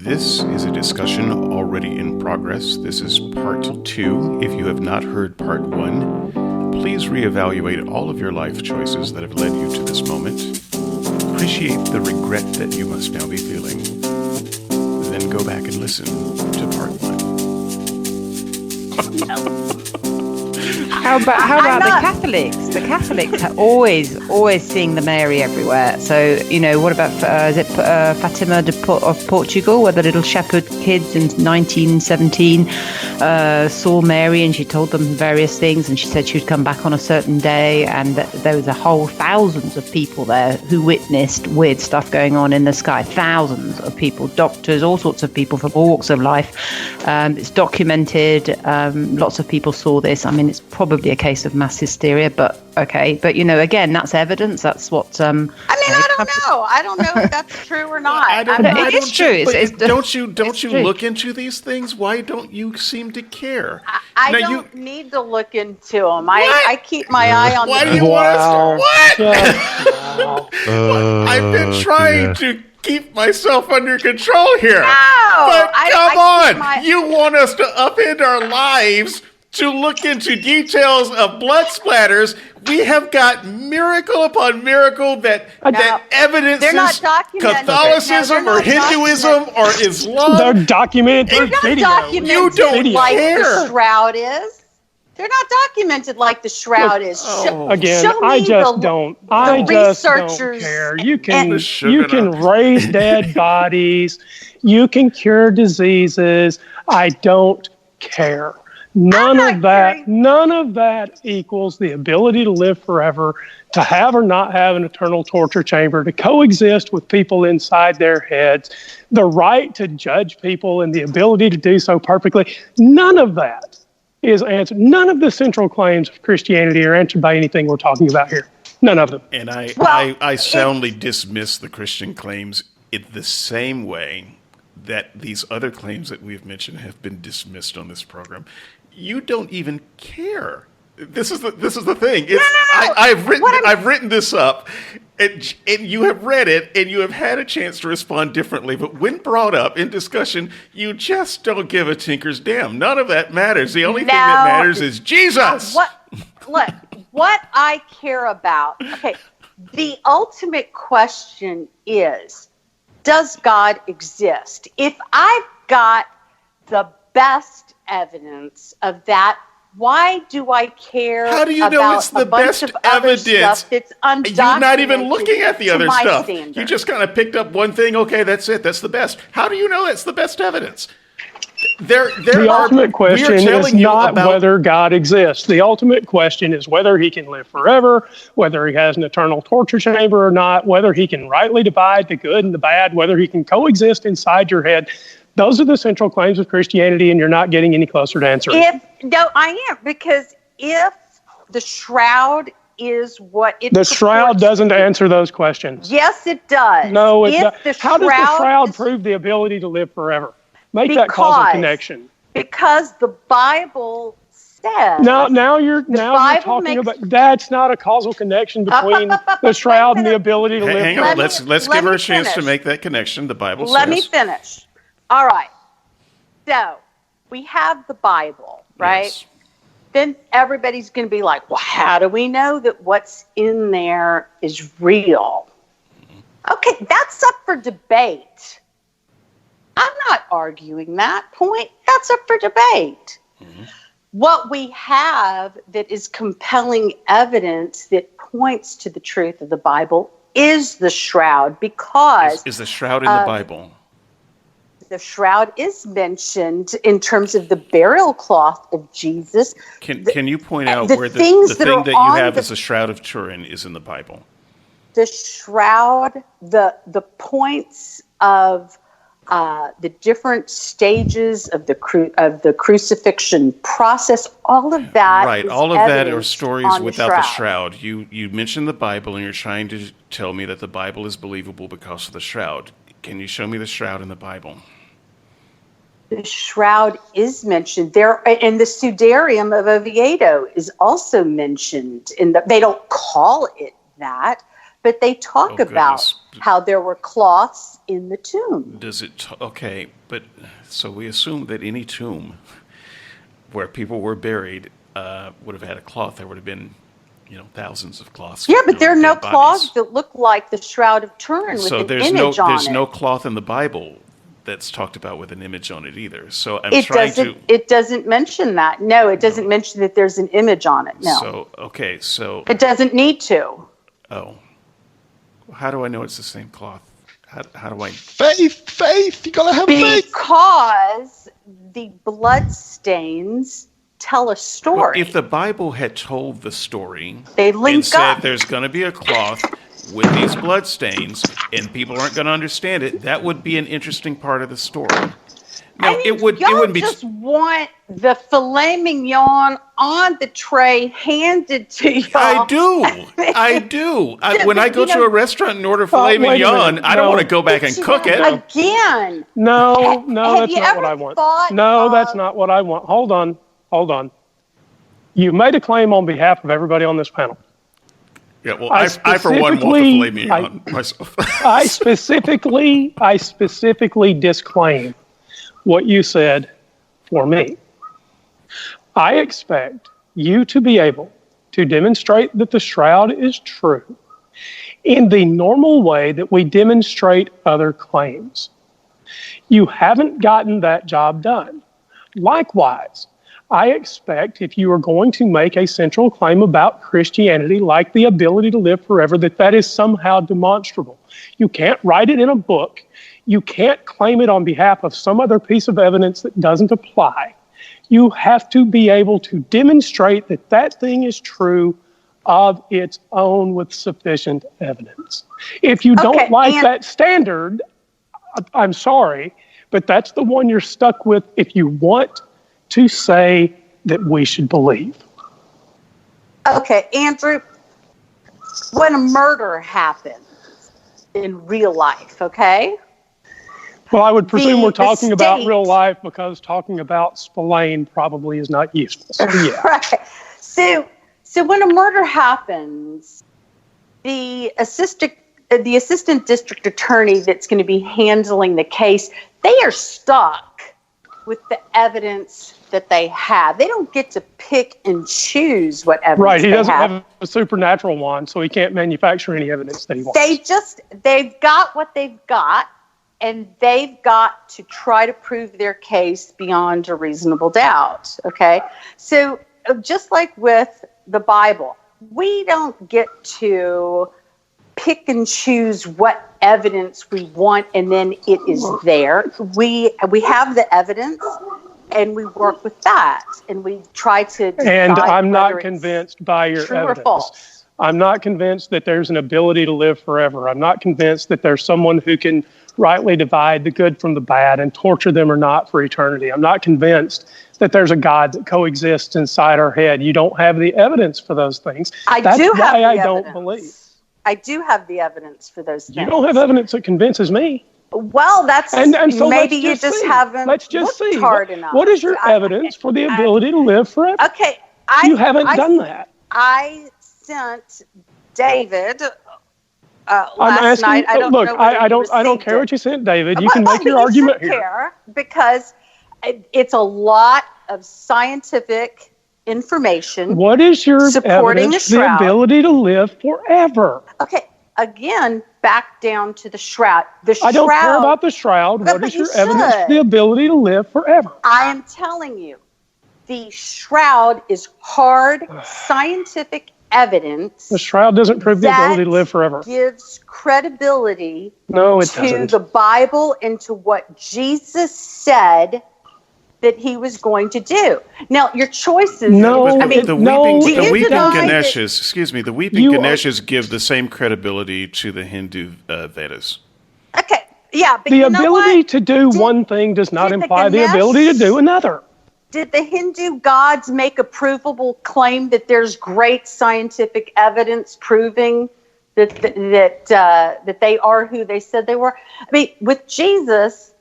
This is a discussion already in progress. This is part 2. If you have not heard part 1, please reevaluate all of your life choices that have led you to this moment. Appreciate the regret that you must now be feeling. Then go back and listen to part 1. How about the Catholics? The Catholics are always seeing the Mary everywhere. So, what about, is it Fatima of Portugal, where the little shepherd kids in 1917 saw Mary and she told them various things and she said she would come back on a certain day, and there was a whole thousands of people there who witnessed weird stuff going on in the sky. Thousands of people, doctors, all sorts of people from all walks of life. It's documented. Lots of people saw this. I mean, it's probably a case of mass hysteria, but okay. But again, that's evidence. That's what. I don't know. I don't know if that's true or not. It is true. Don't you look into these things? Why don't you seem to care? I don't need to look into them. I keep my eye on. Why do you want us to? What? I've been trying to keep myself under control here. No, but come on, you want us to upend our lives to look into details of blood splatters. We have got miracle upon miracle that evidences Catholicism or Hinduism or Islam. They're documented through video. You don't like care. The shroud is. They're not documented like the shroud is. I just don't care. You can raise dead bodies. You can cure diseases. I don't care. None of that equals the ability to live forever, to have or not have an eternal torture chamber, to coexist with people inside their heads, the right to judge people and the ability to do so perfectly. None of that is answered. None of the central claims of Christianity are answered by anything we're talking about here. None of them. And I soundly dismiss the Christian claims in the same way that these other claims that we've mentioned have been dismissed on this program. You don't even care. This is the thing. I've written this up, and you have read it, and you have had a chance to respond differently. But when brought up in discussion, you just don't give a tinker's damn. None of that matters. The only thing that matters is Jesus. What I care about. Okay, the ultimate question is, does God exist? If I've got the best evidence of that, why do I care? How do you know it's the best evidence? That's undocumented. You're not even looking at the other stuff. Standard. You just kind of picked up one thing. Okay, that's it. That's the best. How do you know it's the best evidence? The ultimate question is not whether God exists. The ultimate question is whether he can live forever, whether he has an eternal torture chamber or not, whether he can rightly divide the good and the bad, whether he can coexist inside your head. Those are the central claims of Christianity, and you're not getting any closer to answering. I am, because if the shroud is what it... The shroud doesn't answer those questions. Yes, it does. No, it does. How does the shroud prove the ability to live forever? Make that causal connection. Because the Bible says... Now you're talking about... That's not a causal connection between the shroud and the ability to live forever. Hang on, let's give her a chance to make that connection. The Bible says... Let me finish. All right. So we have the Bible, right? Yes. Then everybody's going to be like, well, how do we know that what's in there is real? Okay, that's up for debate. I'm not arguing that point. That's up for debate. Mm-hmm. What we have that is compelling evidence that points to the truth of the Bible is the shroud, because... Is the shroud in the Bible? The shroud is mentioned in terms of the burial cloth of Jesus. Can you point out where the thing that you have as the Shroud of Turin is in the Bible? The shroud, the points of the different stages of the crucifixion process, all of that. Right, all of that are stories without the shroud. You mentioned the Bible, and you're trying to tell me that the Bible is believable because of the shroud. Can you show me the shroud in the Bible? The shroud is mentioned there, and the Sudarium of Oviedo is also mentioned. They don't call it that, but they talk about how there were cloths in the tomb. Does it? Okay, but so we assume that any tomb where people were buried would have had a cloth. There would have been, thousands of cloths. Yeah, but there are no cloths that look like the Shroud of Turin with an image on it. There's no cloth in the Bible that's talked about with an image on it either. So It doesn't mention that. No, it doesn't mention that there's an image on it. No. So it doesn't need to. Oh, how do I know it's the same cloth? How do I? Faith. You gotta have faith. Because the blood stains tell a story. Well, if the Bible had told the story, they link and said up. There's going to be a cloth with these blood stains, and people aren't going to understand it, that would be an interesting part of the story. No, it wouldn't be. Just want the filet mignon on the tray handed to you. I do. When I go to a restaurant and order filet mignon, I don't want to go back and cook it. Again. No, that's not what I want. That's not what I want. Hold on. You've made a claim on behalf of everybody on this panel. Yeah, well, I for one want the filet mignon myself. I specifically disclaim what you said for me. I expect you to be able to demonstrate that the shroud is true in the normal way that we demonstrate other claims. You haven't gotten that job done. Likewise, I expect if you are going to make a central claim about Christianity, like the ability to live forever, that is somehow demonstrable. You can't write it in a book. You can't claim it on behalf of some other piece of evidence that doesn't apply. You have to be able to demonstrate that that thing is true of its own with sufficient evidence. If you don't like that standard, I'm sorry, but that's the one you're stuck with if you want to say that we should believe. Okay, Andrew, when a murder happens in real life, okay? Well, I would presume we're talking about real life because talking about Spillane probably is not useful. So, yeah. Right. So when a murder happens, the assistant district attorney that's going to be handling the case, they are stuck with the evidence that they have. They don't get to pick and choose what evidence right. He they doesn't have a supernatural one, so he can't manufacture any evidence that he wants. They've got what they've got, and they've got to try to prove their case beyond a reasonable doubt, okay? So just like with the Bible, we don't get to pick and choose what evidence we want, and then it is there. We have the evidence, and we work with that, and we try to decide. And I'm not convinced by your true evidence. Or false. I'm not convinced that there's an ability to live forever. I'm not convinced that there's someone who can rightly divide the good from the bad and torture them or not for eternity. I'm not convinced that there's a God that coexists inside our head. You don't have the evidence for those things. That's why I don't believe. I do have the evidence for those things. You don't have evidence that convinces me. Well, that's and so maybe you just haven't let's just looked see. hard enough. What is your evidence for the ability to live forever? Okay, you haven't done that. I sent David last night. I don't look, know I don't care what you sent David. You can make your argument here. Because it's a lot of scientific information. What is your supporting evidence for the ability to live forever? Okay, again, back down to the shroud. I don't care about the shroud. What is your evidence for the ability to live forever? I am telling you, the shroud is hard scientific evidence. The shroud doesn't prove the ability to live forever. Gives credibility to the Bible and to what Jesus said that he was going to do. Now, your choices. The weeping Ganeshas give the same credibility to the Hindu Vedas. Okay, yeah, but the ability to do one thing does not imply the ability to do another. Did the Hindu gods make a provable claim that there's great scientific evidence proving that they are who they said they were? I mean, with Jesus,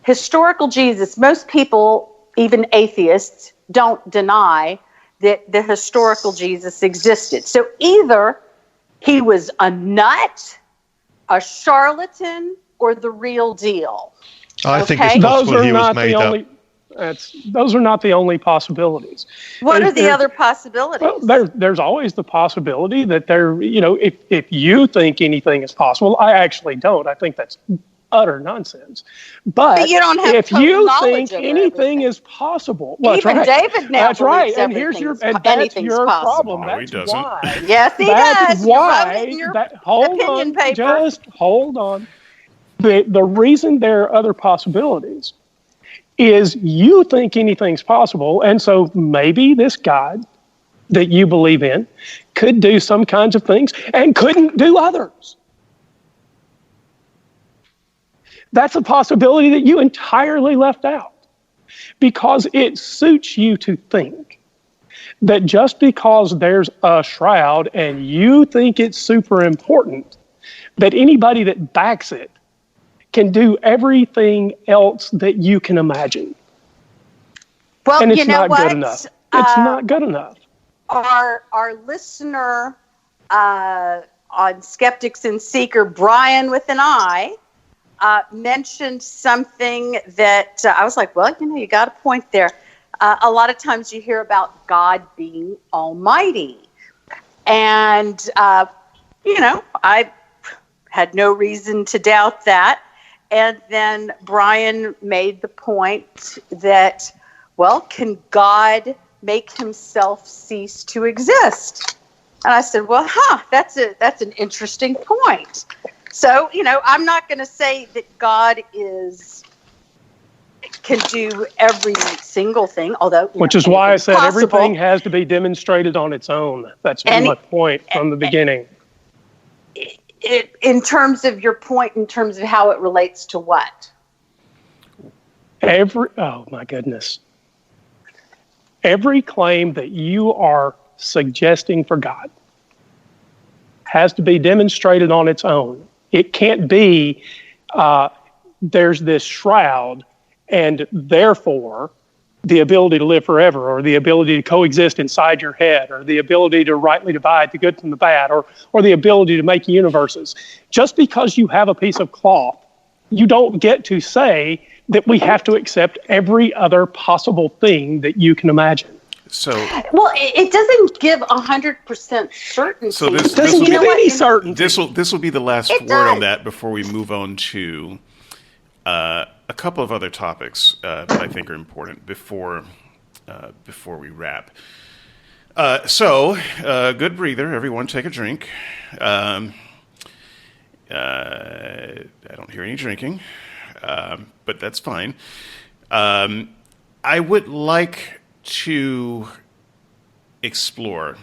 historical Jesus, most people, even atheists, don't deny that the historical Jesus existed. So either he was a nut, a charlatan, or the real deal. I think it's possible he was made up. Those are not the only possibilities. What are the other possibilities? Well, there's always the possibility that if you think anything is possible, I actually don't. I think that's utter nonsense. But you don't have if you think anything is possible, well, even David now that's right. And that's your problem. No, he doesn't. Why. Yes, he that's does. Why. Hold on. Paper. Just hold on. The reason there are other possibilities is you think anything's possible, and so maybe this God that you believe in could do some kinds of things and couldn't do others. That's a possibility that you entirely left out because it suits you to think that just because there's a shroud and you think it's super important, that anybody that backs it can do everything else that you can imagine. Well, and it's you know not what? good enough. It's not good enough. Our listener on Skeptics and Seeker, Brian with an I, mentioned something that I was like, well, you got a point there. A lot of times you hear about God being almighty. And, I had no reason to doubt that. And then Brian made the point that, well, can God make himself cease to exist? And I said, well, that's an interesting point. So, I'm not going to say that God can do every single thing, although... Which is why I said possible. Everything has to be demonstrated on its own. That's my point from the beginning. In terms of your point, in terms of how it relates to what? Oh my goodness. Every claim that you are suggesting for God has to be demonstrated on its own. It can't be there's this shroud and therefore the ability to live forever, or the ability to coexist inside your head, or the ability to rightly divide the good from the bad, or the ability to make universes. Just because you have a piece of cloth, you don't get to say that we have to accept every other possible thing that you can imagine. So, well, it doesn't give 100% certainty. So this doesn't give any certainty. This will be the last word on that before we move on to a couple of other topics that I think are important before we wrap. Good breather. Everyone take a drink. I don't hear any drinking, but that's fine. I would like to explore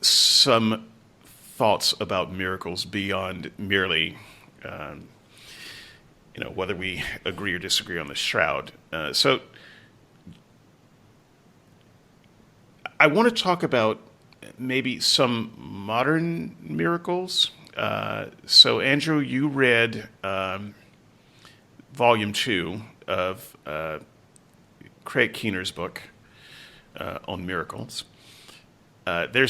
some thoughts about miracles beyond merely whether we agree or disagree on the shroud. So I want to talk about maybe some modern miracles. So Andrew, you read volume 2 of Craig Keener's book on miracles. There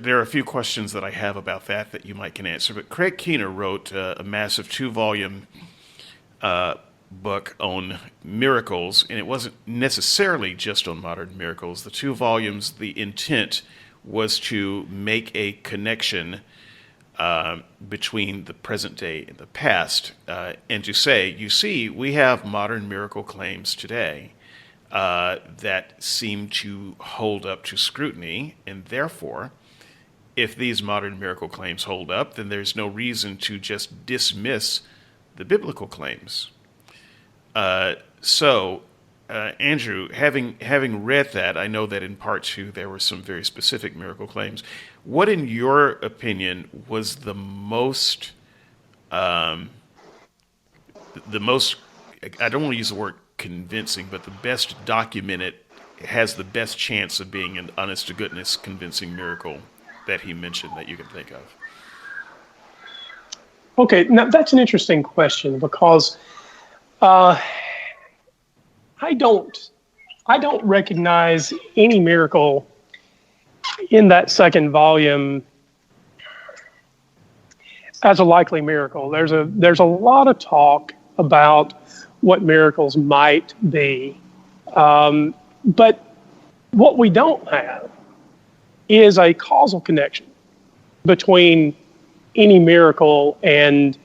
are a few questions that I have about that you might can answer. But Craig Keener wrote a massive 2-volume book on miracles, and it wasn't necessarily just on modern miracles. The 2 volumes, the intent was to make a connection between the present day and the past, and to say, you see, we have modern miracle claims today that seem to hold up to scrutiny, and therefore, if these modern miracle claims hold up, then there's no reason to just dismiss the biblical claims. Andrew, having read that, I know that in part 2 there were some very specific miracle claims. What, in your opinion, was the most, I don't want to use the word convincing, but the best documented, has the best chance of being an honest-to-goodness convincing miracle that he mentioned that you can think of? Okay, now that's an interesting question because I don't recognize any miracle in that second volume as a likely miracle. There's a lot of talk about what miracles might be, but what we don't have is a causal connection between any miracle and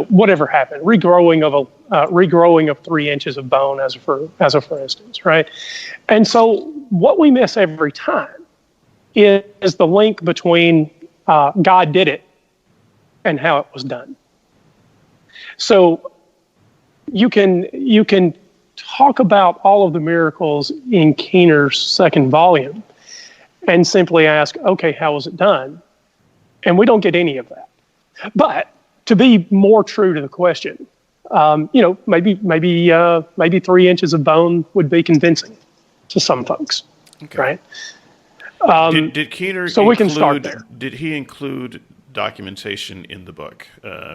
whatever happened, regrowing of 3 inches of bone, as a for instance, right? And so what we miss every time is the link between God did it and how it was done. So you can talk about all of the miracles in Keener's second volume and simply ask, okay, how was it done? And we don't get any of that. But to be more true to the question, maybe 3 inches of bone would be convincing to some folks, okay. Right? Did Keener we can start there. Did he include documentation in the book,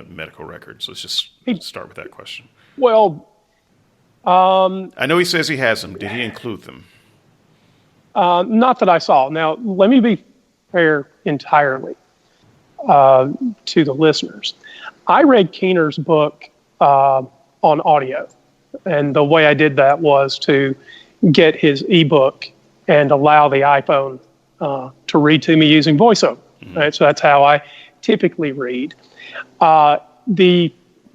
medical records? Let's just start with that question. Well, I know he says he has them. Did he include them? Not that I saw. Now, let me be fair entirely to the listeners. I read Keener's book on audio, and the way I did that was to get his ebook and allow the iPhone to read to me using VoiceOver. Mm-hmm. Right? So that's how I typically read.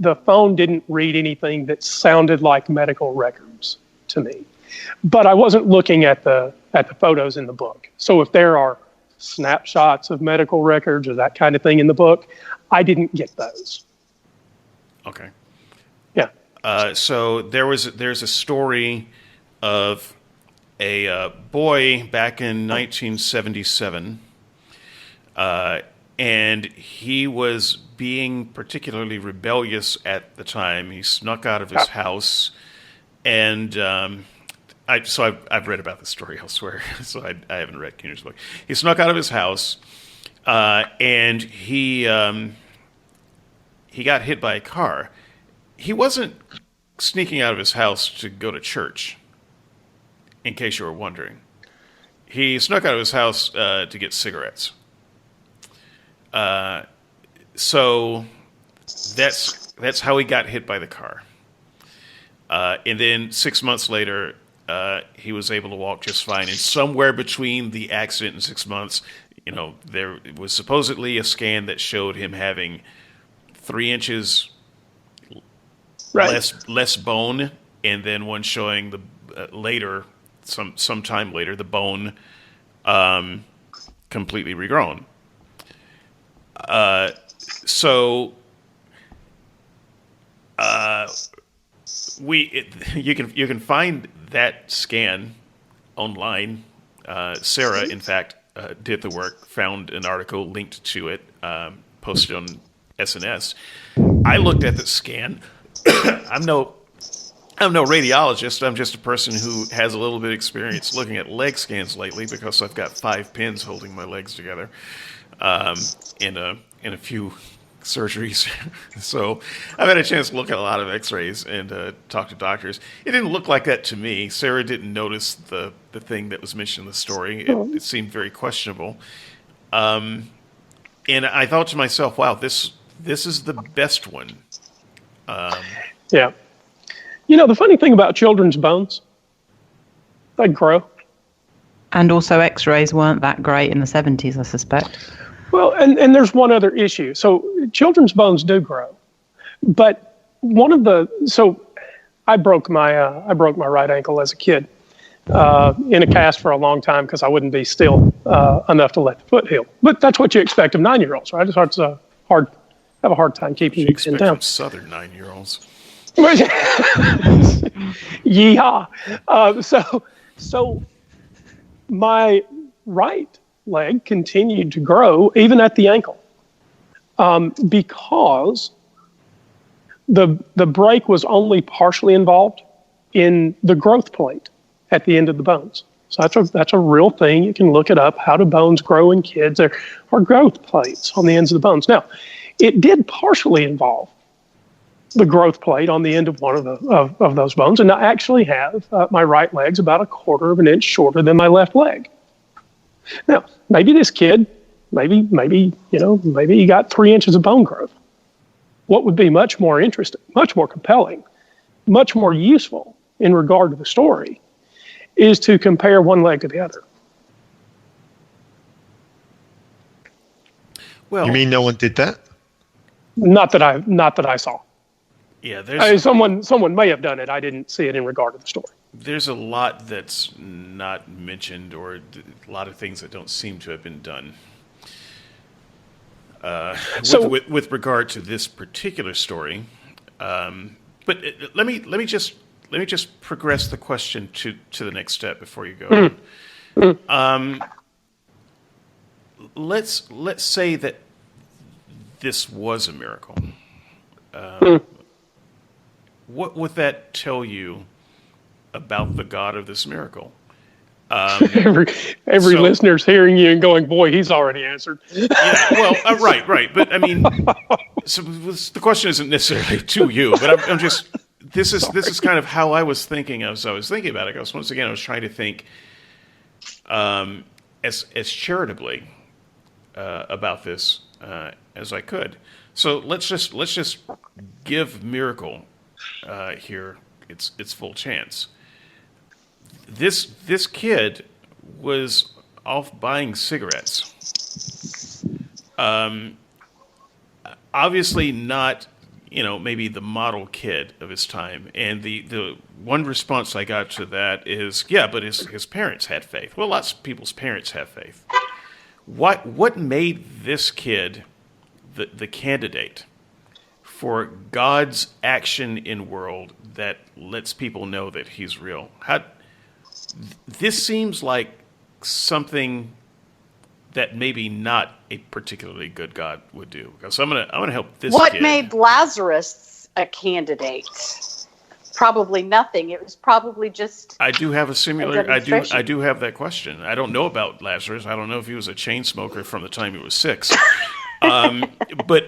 The phone didn't read anything that sounded like medical records to me, but I wasn't looking at the photos in the book. So if there are snapshots of medical records or that kind of thing in the book, I didn't get those. Okay. Yeah. So there's a story of a boy back in 1977, and he was being particularly rebellious at the time. He snuck out of his house, and I've read about this story elsewhere, so I haven't read Keener's book. He snuck out of his house, and he got hit by a car. He wasn't sneaking out of his house to go to church, in case you were wondering. He snuck out of his house to get cigarettes. So that's how he got hit by the car. And then 6 months later, he was able to walk just fine. And somewhere between the accident and 6 months, there was supposedly a scan that showed him having 3 inches less bone, and then one showing the some time later, the bone completely regrown. You can find that scan online. Sarah, in fact, did the work, found an article linked to it, posted on SNS. I looked at the scan. I'm no radiologist. I'm just a person who has a little bit of experience looking at leg scans lately, because I've got 5 pins holding my legs together in a few surgeries. So I've had a chance to look at a lot of x-rays and talk to doctors. It didn't look like that to me. Sarah didn't notice the thing that was mentioned in the story. It seemed very questionable. And I thought to myself, wow, this is the best one. Yeah. The funny thing about children's bones, they grow. And also x-rays weren't that great in the 70s, I suspect. Well, and there's one other issue. So children's bones do grow, but I broke my right ankle as a kid in a cast for a long time because I wouldn't be still enough to let the foot heal. But that's what you expect of 9-year-olds, right? It's have a hard time keeping it down. From Southern 9-year-olds. Yeehaw! So my right leg continued to grow even at the ankle because the break was only partially involved in the growth plate at the end of the bones. So that's a real thing. You can look it up. How do bones grow in kids? There are growth plates on the ends of the bones. Now, it did partially involve the growth plate on the end of one of those bones, and I actually have my right leg's about 1/4 of an inch shorter than my left leg. Now, maybe this kid Maybe he got 3 inches of bone growth. What would be much more interesting, much more compelling, much more useful in regard to the story is to compare one leg to the other. Well, you mean no one did that? Not that I saw. Yeah, someone may have done it. I didn't see it in regard to the story. There's a lot that's not mentioned, or a lot of things that don't seem to have been done. With regard to this particular story, but let me just progress the question to the next step before you go. Let's say that this was a miracle. What would that tell you about the God of this miracle? Every listener's hearing you and going, "Boy, he's already answered." Yeah, well, right, but I mean, so the question isn't necessarily to you, but I'm just this is kind of how I was thinking as I was thinking about it. I was trying to think as charitably about this as I could. So let's just give miracle here its full chance. This kid was off buying cigarettes. Obviously not, maybe the model kid of his time. And the one response I got to that is, yeah, but his parents had faith. Well, lots of people's parents have faith. What made this kid the candidate for God's action in world that lets people know that he's real? This seems like something that maybe not a particularly good God would do. So I'm gonna help this. What kid. made Lazarus a candidate? Probably nothing. It was probably just. I do have a similar. I do have that question. I don't know about Lazarus. I don't know if he was a chain smoker from the time he was 6. But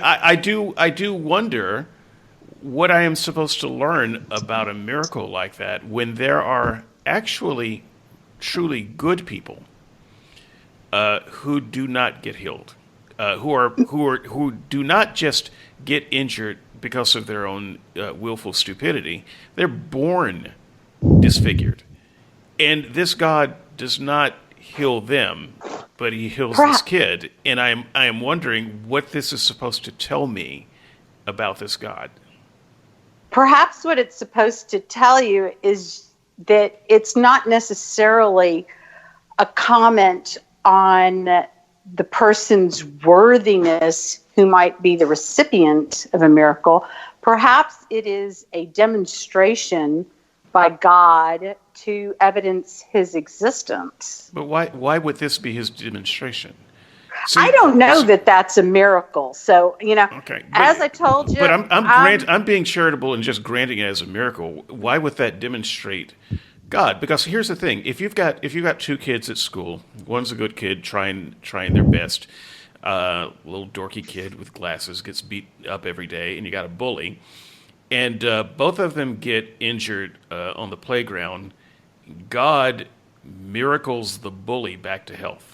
I do wonder what I am supposed to learn about a miracle like that when there are actually truly good people who do not get healed, who do not just get injured because of their own willful stupidity. They're born disfigured, and this God does not heal them, but he heals this kid. And I am wondering what this is supposed to tell me about this God. Perhaps what it's supposed to tell you is that it's not necessarily a comment on the person's worthiness who might be the recipient of a miracle. Perhaps it is a demonstration by God to evidence his existence. But why would this be his demonstration? See, I don't know that that's a miracle. So, okay, as I told you. But I'm being charitable and just granting it as a miracle. Why would that demonstrate God? Because here's the thing. If you've got 2 kids at school, one's a good kid trying their best, little dorky kid with glasses gets beat up every day, and you got a bully, and both of them get injured on the playground, God miracles the bully back to health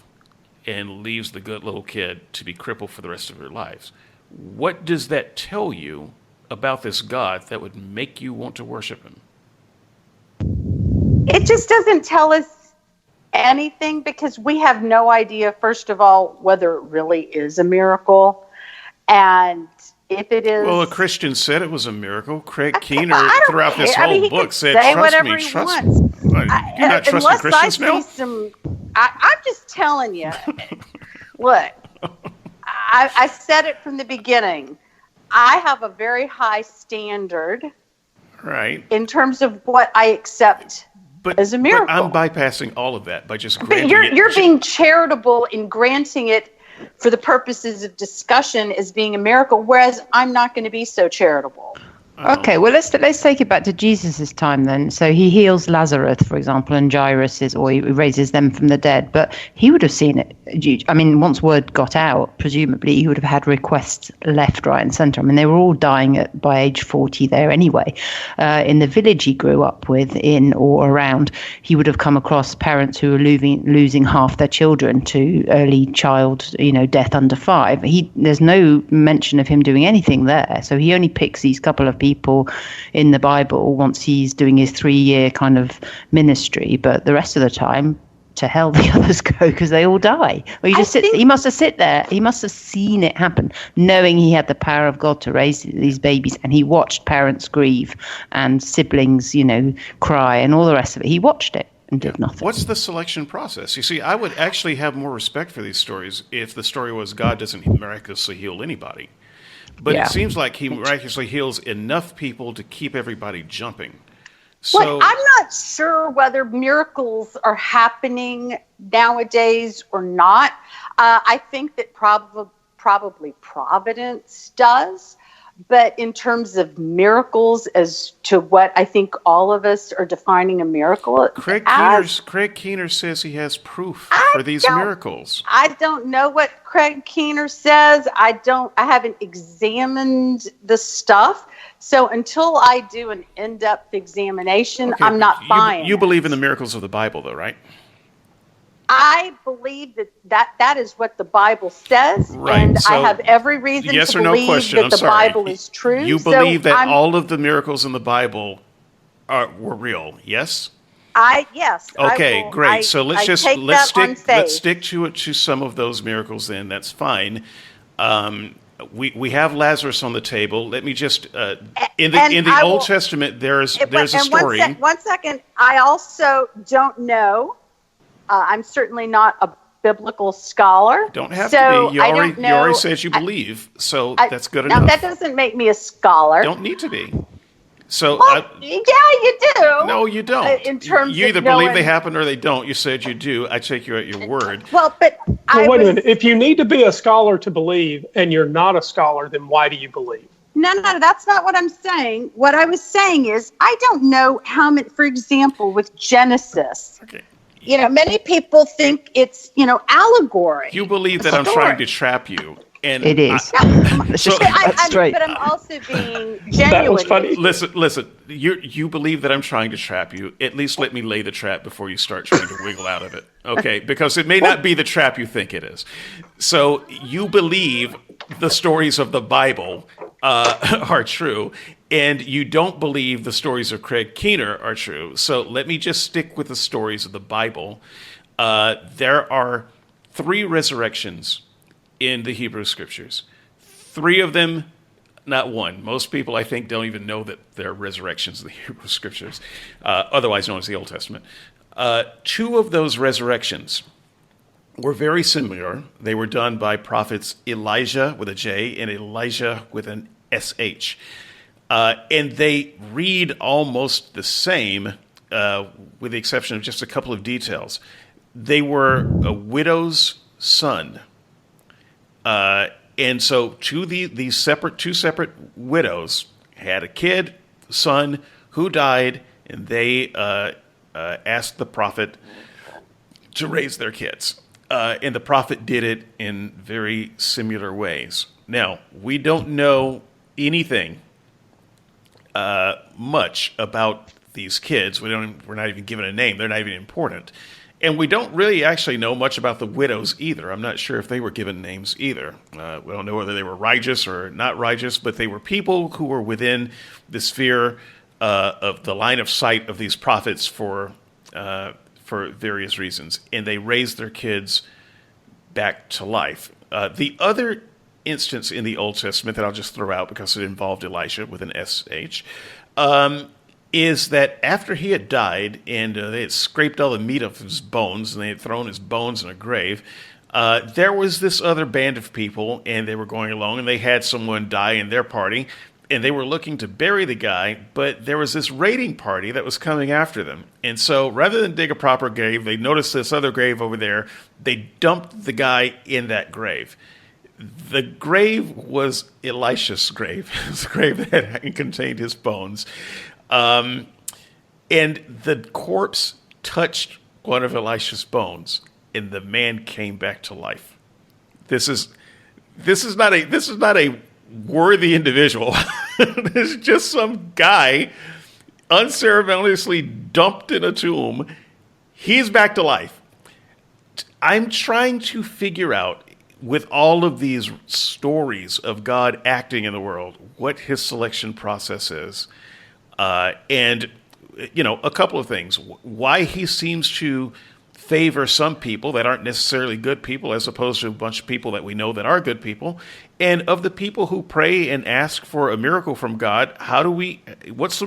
and leaves the good little kid to be crippled for the rest of their lives. What does that tell you about this God that would make you want to worship him? It just doesn't tell us anything because we have no idea, first of all, whether it really is a miracle. And if it is... Well, a Christian said it was a miracle. Craig Keener, throughout this whole book, said, trust me. You're not trusting Christians now? I'm just telling you. Look, I said it from the beginning. I have a very high standard, right, in terms of what I accept as a miracle. But I'm bypassing all of that by just granting it. You're being charitable in granting it for the purposes of discussion as being a miracle, whereas I'm not going to be so charitable. Okay, well let's take it back to Jesus' time then. So he heals Lazarus, for example, and Jairus or he raises them from the dead. But he would have seen it. I mean, once word got out, presumably he would have had requests left, right, and centre. I mean, they were all dying by age 40 there anyway. In the village he grew up with, in or around, he would have come across parents who were losing half their children to early child, death under 5. There's no mention of him doing anything there. So he only picks these couple of people in the Bible once he's doing his 3-year kind of ministry, but the rest of the time, to hell the others go because they all die. Well, he must have sit there. He must have seen it happen, knowing he had the power of God to raise these babies, and he watched parents grieve and siblings, cry and all the rest of it. He watched it and did nothing. What's the selection process? You see, I would actually have more respect for these stories if the story was God doesn't miraculously heal anybody. But it seems like he miraculously heals enough people to keep everybody jumping. So I'm not sure whether miracles are happening nowadays or not. I think that probably Providence does. But in terms of miracles, as to what I think all of us are defining a miracle, Craig Keener says he has proof for these miracles. I don't know what Craig Keener says. I haven't examined the stuff. So until I do an in-depth examination, I'm not buying it. You believe in the miracles of the Bible, though, right? I believe that is what the Bible says, right. And so I have every reason to believe that the Bible is true. You believe that all of the miracles in the Bible were real, yes? Yes. Okay, great. So let's stick to some of those miracles then. That's fine. We have Lazarus on the table. Let me just in the Old Testament there's a story. One second. I also don't know. I'm certainly not a biblical scholar. Don't have to be. You already said you believe, so that's good enough. Now that doesn't make me a scholar. Don't need to be. So yeah, you do. No, you don't. In terms you either of believe they happen or they don't. You said you do. I take you at your word. Well, but wait a minute. If you need to be a scholar to believe, and you're not a scholar, then why do you believe? No, that's not what I'm saying. What I was saying is I don't know how many. For example, with Genesis. Okay. Many people think it's, allegory. You believe that I'm trying to trap you. And it is. But I'm also being genuine. That was funny. Listen. You believe that I'm trying to trap you. At least let me lay the trap before you start trying to wiggle out of it. Okay? Because it may not be the trap you think it is. So you believe the stories of the Bible are true, and you don't believe the stories of Craig Keener are true. So let me just stick with the stories of the Bible. There are 3 resurrections in the Hebrew Scriptures. 3 of them, not one. Most people, I think, don't even know that there are resurrections in the Hebrew Scriptures, otherwise known as the Old Testament. 2 of those resurrections were very similar. They were done by prophets Elijah with a J and Elijah with an SH. And they read almost the same, with the exception of just a couple of details. They were a widow's son. And so these two separate widows had a kid, son, who died, and they asked the prophet to raise their kids. And the prophet did it in very similar ways. Now, we don't know anything much about these kids. We're not even given a name. They're not even important. And we don't really actually know much about the widows either. I'm not sure if they were given names either. We don't know whether they were righteous or not righteous, but they were people who were within the sphere of the line of sight of these prophets for various reasons. And they raised their kids back to life. The other instance in the Old Testament that I'll just throw out because it involved Elisha with an SH, is that after he had died and they had scraped all the meat off his bones and they had thrown his bones in a grave, there was this other band of people and they were going along and they had someone die in their party and they were looking to bury the guy, but there was this raiding party that was coming after them. And so rather than dig a proper grave, they noticed this other grave over there. They dumped the guy in that grave. The grave was Elisha's grave. It was a grave that contained his bones. And the corpse touched one of Elisha's bones, and the man came back to life. This is not a worthy individual. This is just some guy unceremoniously dumped in a tomb. He's back to life. I'm trying to figure out, with all of these stories of God acting in the world, what his selection process is. And, a couple of things. Why he seems to favor some people that aren't necessarily good people as opposed to a bunch of people that we know that are good people. And of the people who pray and ask for a miracle from God, what's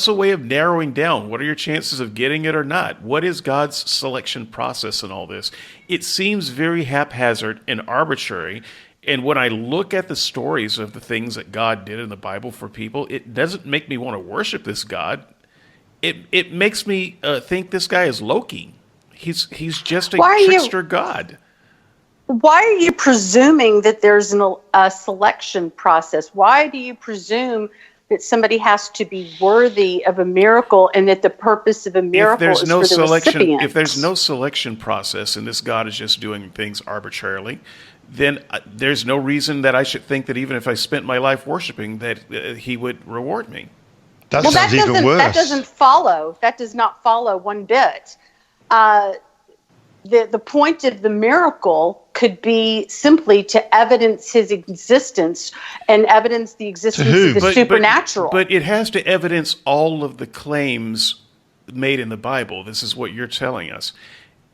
a way of narrowing down? What are your chances of getting it or not? What is God's selection process in all this? It seems very haphazard and arbitrary. And when I look at the stories of the things that God did in the Bible for people, it doesn't make me want to worship this God. It makes me think this guy is Loki. He's just a trickster God. Why are you presuming that there's a selection process? Why do you presume that somebody has to be worthy of a miracle and that the purpose of a miracle is for the recipient? If there's no selection process and this God is just doing things arbitrarily, then there's no reason that I should think that even if I spent my life worshiping, that he would reward me. That sounds even worse. That doesn't follow. That does not follow one bit. The point of the miracle could be simply to evidence his existence and evidence the existence of the supernatural. But it has to evidence all of the claims made in the Bible. This is what you're telling us.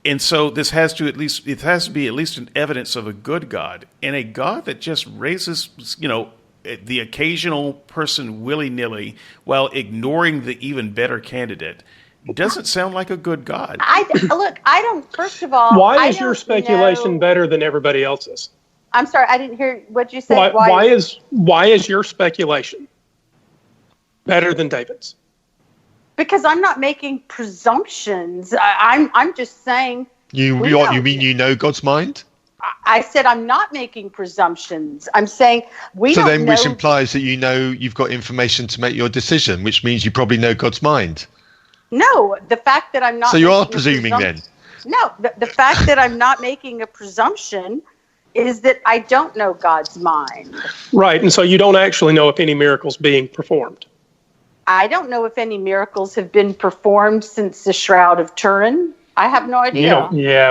And so it has to be at least an evidence of a good God, and a God that just raises, the occasional person willy-nilly while ignoring the even better candidate. Doesn't sound like a good God. First of all, why is your speculation better than everybody else's? I'm sorry, I didn't hear what you said. Why is your speculation better than David's? Because I'm not making presumptions. I'm just saying. You mean you know God's mind? I said I'm not making presumptions. I'm saying we don't know. Which implies that you've got information to make your decision, which means you probably know God's mind. No, the fact that I'm not. So you are presuming then? No, the fact that I'm not making a presumption is that I don't know God's mind. Right, and so you don't actually know if any miracles being performed. I don't know if any miracles have been performed since the Shroud of Turin. I have no idea.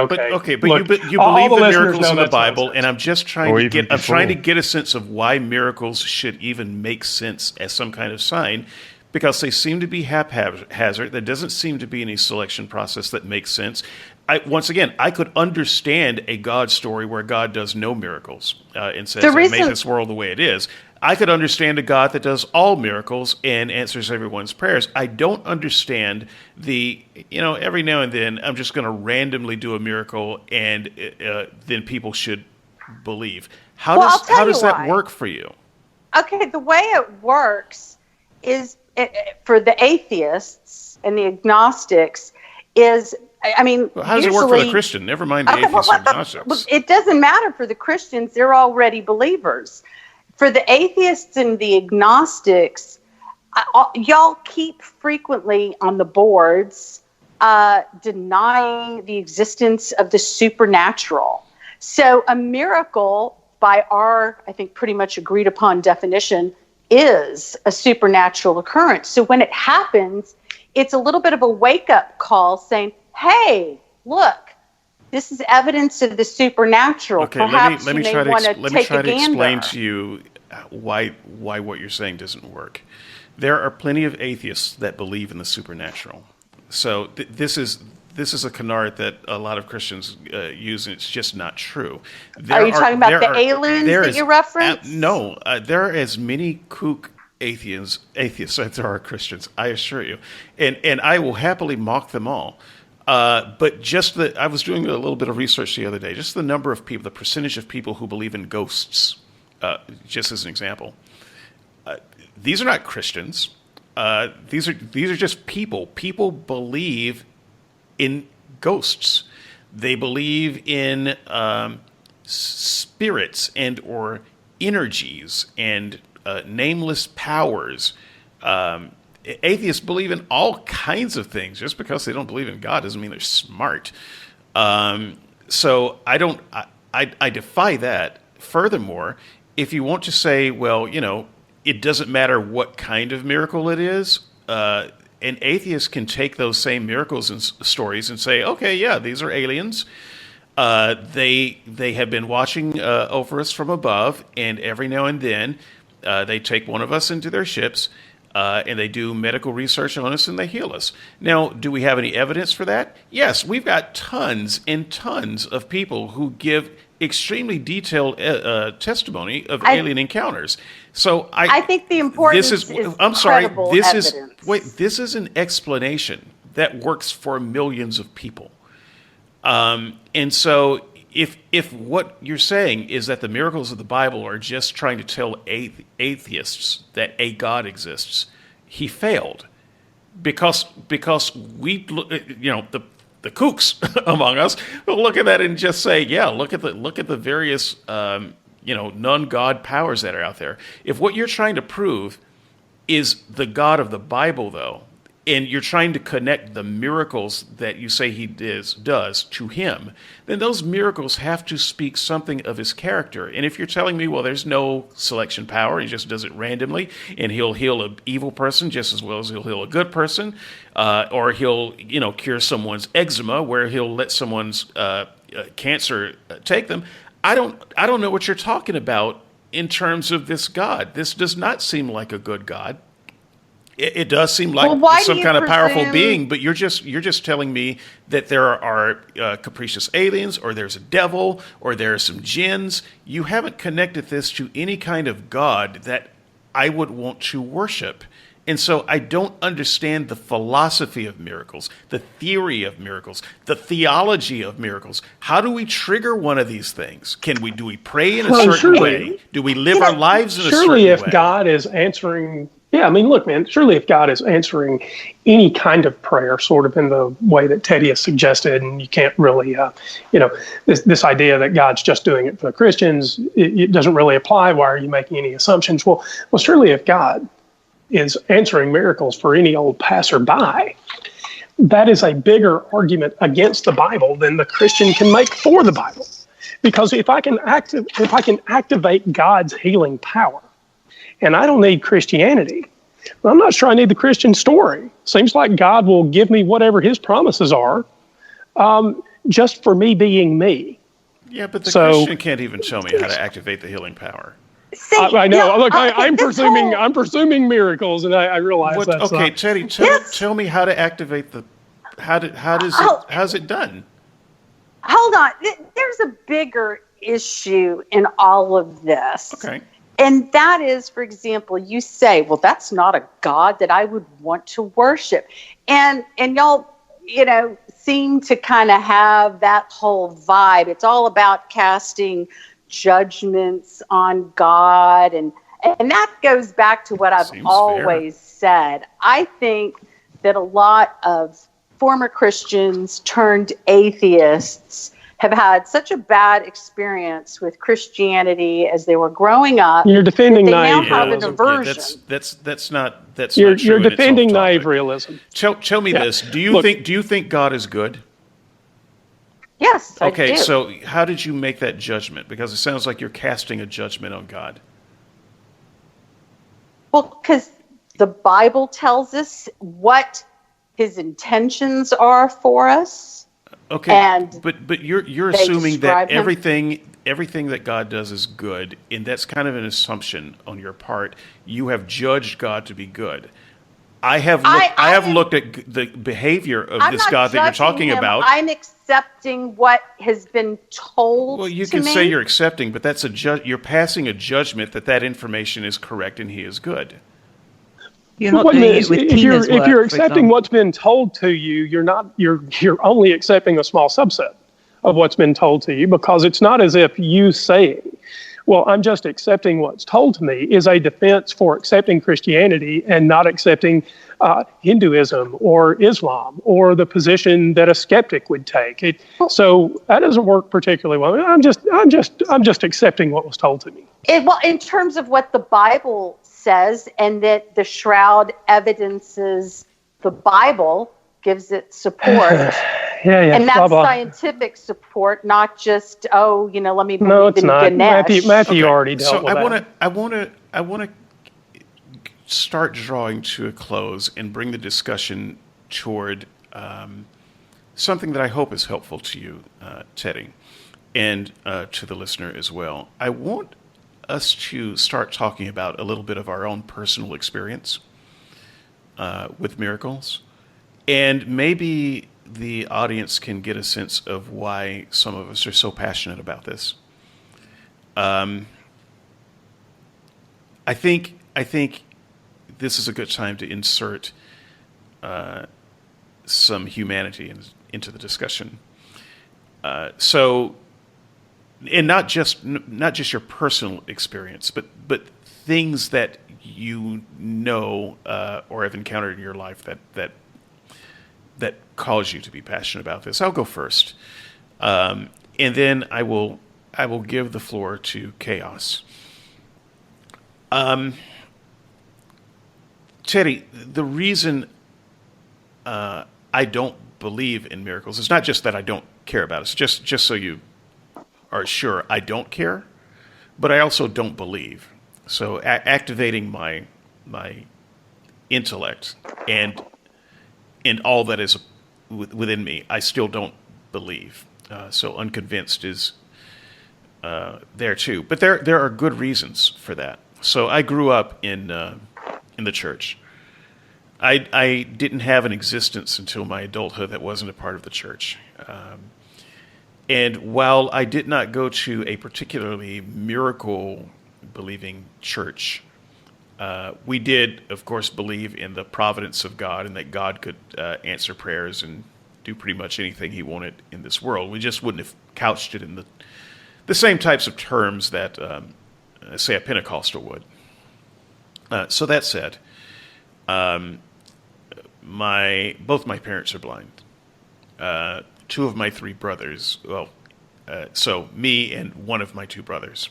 But Look, you believe the miracles in the Bible, and I'm just trying to get a sense of why miracles should even make sense as some kind of sign. Because they seem to be haphazard. There doesn't seem to be any selection process that makes sense. Once again, I could understand a God story where God does no miracles and says, I made this world the way it is. I could understand a God that does all miracles and answers everyone's prayers. I don't understand every now and then I'm just going to randomly do a miracle and then people should believe. How does that work for you? Okay, the way it works is, for the atheists and the agnostics is, how does it work for the Christian? Never mind the atheists and agnostics. It doesn't matter for the Christians. They're already believers. For the atheists and the agnostics, y'all keep frequently on the boards denying the existence of the supernatural. So a miracle, by our, I think, pretty much agreed upon definition, is a supernatural occurrence. So when it happens, it's a little bit of a wake-up call saying, hey, look, this is evidence of the supernatural. Okay, Perhaps let me you try may want to take a gander. Explain to you why what you're saying doesn't work. There are plenty of atheists that believe in the supernatural. So this is a canard that a lot of Christians use, and it's just not true. Are you talking about the aliens that you referenced? No, there are as many kook atheists as there are Christians, I assure you. And I will happily mock them all. But I was doing a little bit of research the other day, just the number of people, the percentage of people who believe in ghosts, just as an example. These are not Christians. These are just people. People believe in ghosts. They believe in spirits and or energies and nameless powers. Atheists believe in all kinds of things. Just because they don't believe in God doesn't mean they're smart. So I defy that. Furthermore, if you want to say, well, it doesn't matter what kind of miracle it is, an atheist can take those same miracles and stories and say, okay, yeah, these are aliens. They have been watching over us from above, and every now and then they take one of us into their ships, and they do medical research on us and they heal us. Now, do we have any evidence for that? Yes, we've got tons and tons of people who give extremely detailed testimony of alien encounters. So I think the importance is I'm sorry, this is an explanation that works for millions of people. And so if what you're saying is that the miracles of the Bible are just trying to tell atheists that a God exists, he failed. Because we, the kooks among us will look at that and just say, yeah, look at the various non-God powers that are out there. If what you're trying to prove is the God of the Bible, though, and you're trying to connect the miracles that you say he does to him, then those miracles have to speak something of his character. And if you're telling me, well, there's no selection power, he just does it randomly, and he'll heal an evil person just as well as he'll heal a good person, or he'll cure someone's eczema where he'll let someone's cancer take them, I don't know what you're talking about in terms of this God. This does not seem like a good God. It does seem like some kind of powerful being, but you're just telling me that there are capricious aliens, or there's a devil, or there are some jinns. You haven't connected this to any kind of God that I would want to worship. And so I don't understand the philosophy of miracles, the theory of miracles, the theology of miracles. How do we trigger one of these things? Do we pray in a certain way? Do we live our lives in a certain way? Surely if God is answering... Yeah, I mean, look, man, surely if God is answering any kind of prayer sort of in the way that Teddy has suggested, and you can't really, this idea that God's just doing it for the Christians, it doesn't really apply. Why are you making any assumptions? Well, surely if God is answering miracles for any old passerby, that is a bigger argument against the Bible than the Christian can make for the Bible. Because if I can activate God's healing power, and I don't need Christianity, I'm not sure I need the Christian story. Seems like God will give me whatever his promises are, just for me being me. Yeah, but the Christian can't even tell me how to activate the healing power. See, I know. Look, I'm presuming miracles, and I realize that's okay. Teddy, tell me how to activate how's it done? Hold on. There's a bigger issue in all of this. Okay. And that is, for example, you say, well, that's not a God that I would want to worship. And y'all, seem to kind of have that whole vibe. It's all about casting judgments on God. And that goes back to what I've always said. I think that a lot of former Christians turned atheists have had such a bad experience with Christianity as they were growing up. You're defending naive realism. That's not you're true. You're defending naive realism. Tell me this. Do you think God is good? Yes. Okay, I do. so how did you make that judgment? Because it sounds like you're casting a judgment on God. Well, because the Bible tells us what his intentions are for us. Okay, but you're assuming that everything that God does is good, and that's kind of an assumption on your part. You have judged God to be good. I have looked at the behavior of this God that you're talking about. I'm accepting what has been told. Well, you can say you're accepting, but that's you're passing a judgment that information is correct and he is good. You're not doing it with Tina's work, if you're accepting what's been told to you, you're only accepting a small subset of what's been told to you, because it's not as if you saying, well, I'm just accepting what's told to me, is a defense for accepting Christianity and not accepting Hinduism or Islam or the position that a skeptic would take. So that doesn't work particularly well. I'm just accepting what was told to me. Well, in terms of what the Bible says, and that the shroud evidences the Bible, gives it support. And that's scientific support, not just, let me believe no, it's in not. Ganesh. Matthew already dealt with that. I want to start drawing to a close and bring the discussion toward something that I hope is helpful to you, Teddi, and to the listener as well. I want us to start talking about a little bit of our own personal experience with miracles, and maybe the audience can get a sense of why some of us are so passionate about this. I think this is a good time to insert some humanity into the discussion. And not just your personal experience, but things that you know or have encountered in your life that cause you to be passionate about this. I'll go first, and then I will give the floor to Chaos. Teddi, the reason I don't believe in miracles is not just that I don't care about it. It's just so you are sure, I don't care, but I also don't believe. So activating my intellect and all that is within me, I still don't believe. So unconvinced is there too. But there are good reasons for that. So I grew up in the church. I didn't have an existence until my adulthood that wasn't a part of the church. And while I did not go to a particularly miracle-believing church, we did, of course, believe in the providence of God and that God could answer prayers and do pretty much anything he wanted in this world. We just wouldn't have couched it in the same types of terms that, say, a Pentecostal would. So that said, both my parents are blind. Two of my three brothers, so me and one of my two brothers,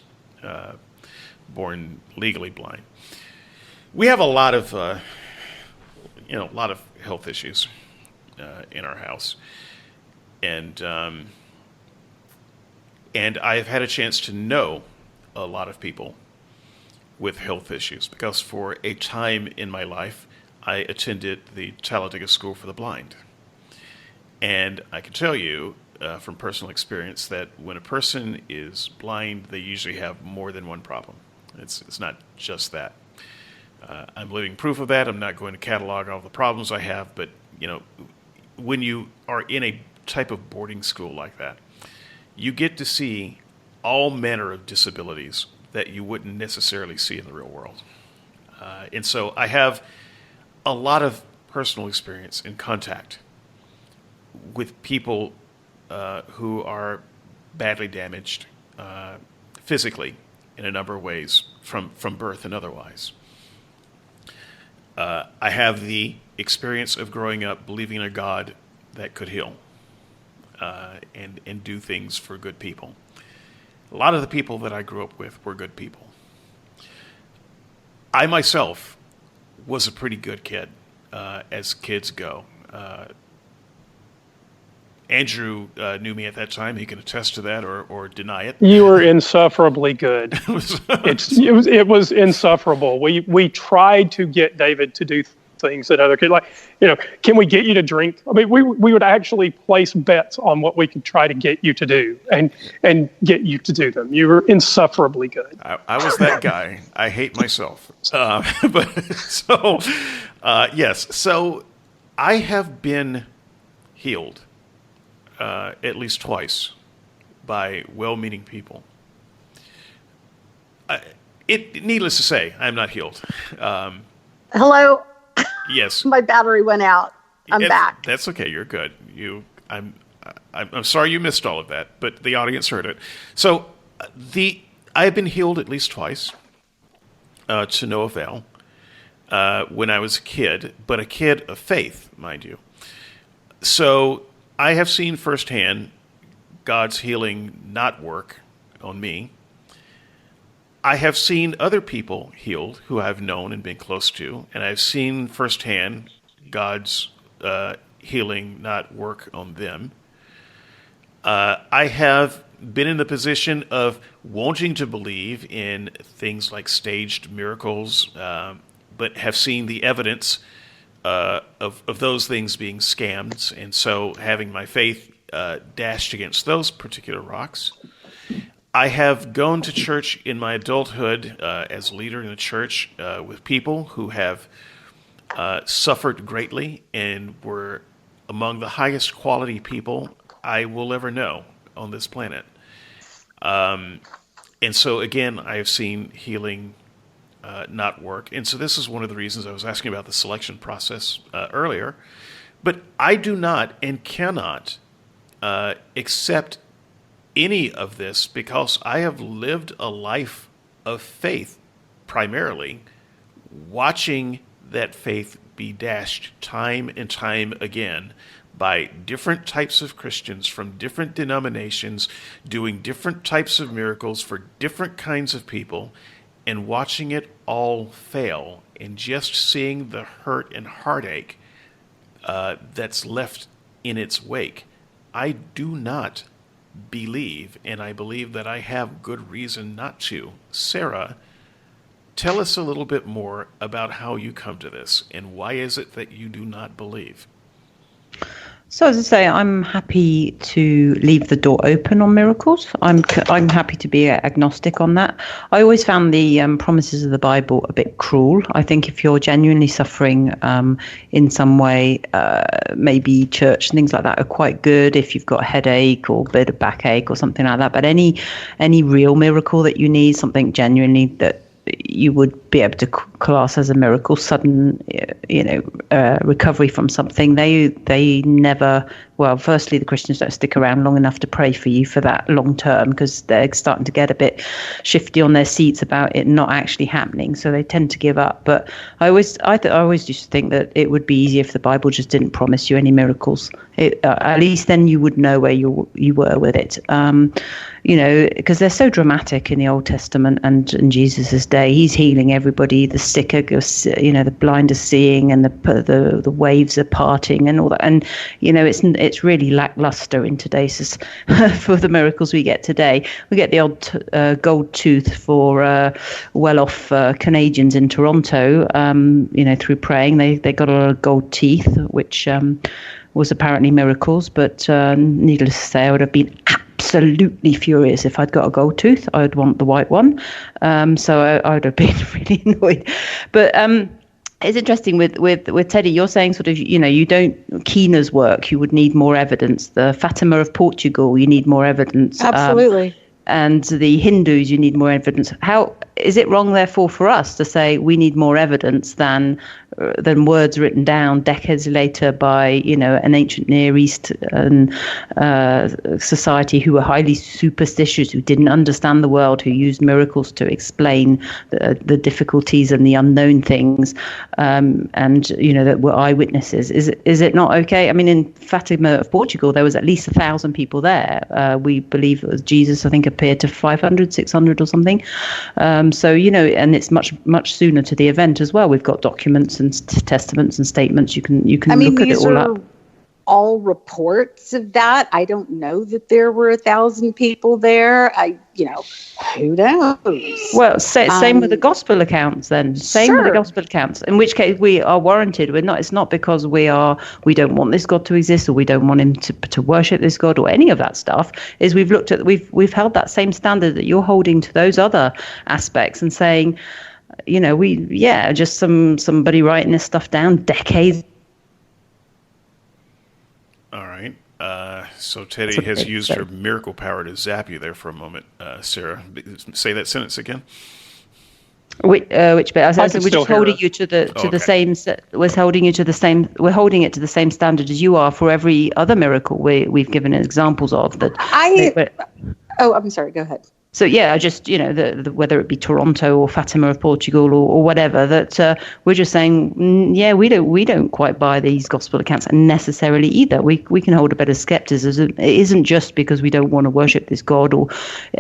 born legally blind. We have a lot of health issues in our house, and I've had a chance to know a lot of people with health issues because for a time in my life, I attended the Talladega School for the Blind. And I can tell you from personal experience that when a person is blind, they usually have more than one problem. It's not just that. I'm living proof of that. I'm not going to catalog all the problems I have, but when you are in a type of boarding school like that, you get to see all manner of disabilities that you wouldn't necessarily see in the real world. And so I have a lot of personal experience in contact with people who are badly damaged physically in a number of ways from birth and otherwise. I have the experience of growing up believing in a God that could heal and do things for good people. A lot of the people that I grew up with were good people. I myself was a pretty good kid as kids go. Andrew knew me at that time. He can attest to that or deny it. You were insufferably good. It was insufferable. We tried to get David to do things that other kids, can we get you to drink? I mean, we would actually place bets on what we could try to get you to do and get you to do them. You were insufferably good. I was that guy. I hate myself. Yes. So I have been healed at least twice by well-meaning people. Needless to say, I'm not healed. Hello? Yes. My battery went out. I'm back. That's okay. You're good. I'm sorry you missed all of that, but the audience heard it. So I've been healed at least twice, to no avail, when I was a kid, but a kid of faith, mind you. So I have seen firsthand God's healing not work on me. I have seen other people healed who I've known and been close to, and I've seen firsthand God's healing not work on them. I have been in the position of wanting to believe in things like staged miracles, but have seen the evidence of those things being scams, and so having my faith dashed against those particular rocks. I have gone to church in my adulthood as a leader in the church with people who have suffered greatly and were among the highest quality people I will ever know on this planet. And so, again, I have seen healing not work. And so this is one of the reasons I was asking about the selection process earlier. But I do not and cannot accept any of this because I have lived a life of faith, primarily, watching that faith be dashed time and time again by different types of Christians from different denominations doing different types of miracles for different kinds of people, and watching it all fail and just seeing the hurt and heartache that's left in its wake. I do not believe, and I believe that I have good reason not to. Sarah, tell us a little bit more about how you come to this, and why is it that you do not believe? So as I say, I'm happy to leave the door open on miracles. I'm happy to be agnostic on that. I always found the promises of the Bible a bit cruel. I think if you're genuinely suffering in some way, maybe church and things like that are quite good if you've got a headache or a bit of backache or something like that. But any real miracle that you need, something genuinely that you would be able to class as a miracle, sudden, recovery from something. They never. Well, firstly, the Christians don't stick around long enough to pray for you for that long term because they're starting to get a bit shifty on their seats about it not actually happening. So they tend to give up. But I always used to think that it would be easier if the Bible just didn't promise you any miracles. At least then you would know where you were with it. Because they're so dramatic in the Old Testament and in Jesus' day. He's healing everybody. The sick are, the blind are seeing, and the waves are parting, and all that. And it's really lackluster in today's for the miracles we get today. We get the odd gold tooth for well-off Canadians in Toronto. Through praying, they got a lot of gold teeth, which was apparently miracles. But needless to say, I would have been absolutely furious if I'd got a gold tooth. I'd want the white one. So I would have been really annoyed. But it's interesting with Teddi, you're saying sort of, you don't, Keena's work, you would need more evidence. The Fatima of Portugal, you need more evidence. Absolutely. And the Hindus, you need more evidence. How is it wrong, therefore, for us to say we need more evidence than words written down decades later by an ancient Near East society who were highly superstitious, who didn't understand the world, who used miracles to explain the difficulties and the unknown things, and that were eyewitnesses? Is it not okay? I mean, in Fatima of Portugal, there was at least 1,000 people there. We believe it was Jesus, I think, appeared to 500, 600 or something. So, and it's much, much sooner to the event as well. We've got documents and testaments and statements. You can look at it all up. All reports of that. I don't know that there were 1,000 people there. Who knows? Well, same with the gospel accounts then. Same with the gospel accounts. In which case we are warranted. It's not because we don't want this God to exist, or we don't want him to worship this God, or any of that stuff. Is we've held that same standard that you're holding to those other aspects and saying, just somebody writing this stuff down decades. All right. So Teddi has used her miracle power to zap you there for a moment. Sarah, say that sentence again. Which bit? We're just holding you to the same. We're holding you to the same. We're holding it to the same standard as you are for every other miracle we've given examples of. That. Oh, I'm sorry. Go ahead. So yeah, I just, whether it be Toronto or Fatima of Portugal or whatever, that we're just saying, we don't quite buy these gospel accounts necessarily either. We can hold a bit of skepticism. It isn't just because we don't want to worship this God,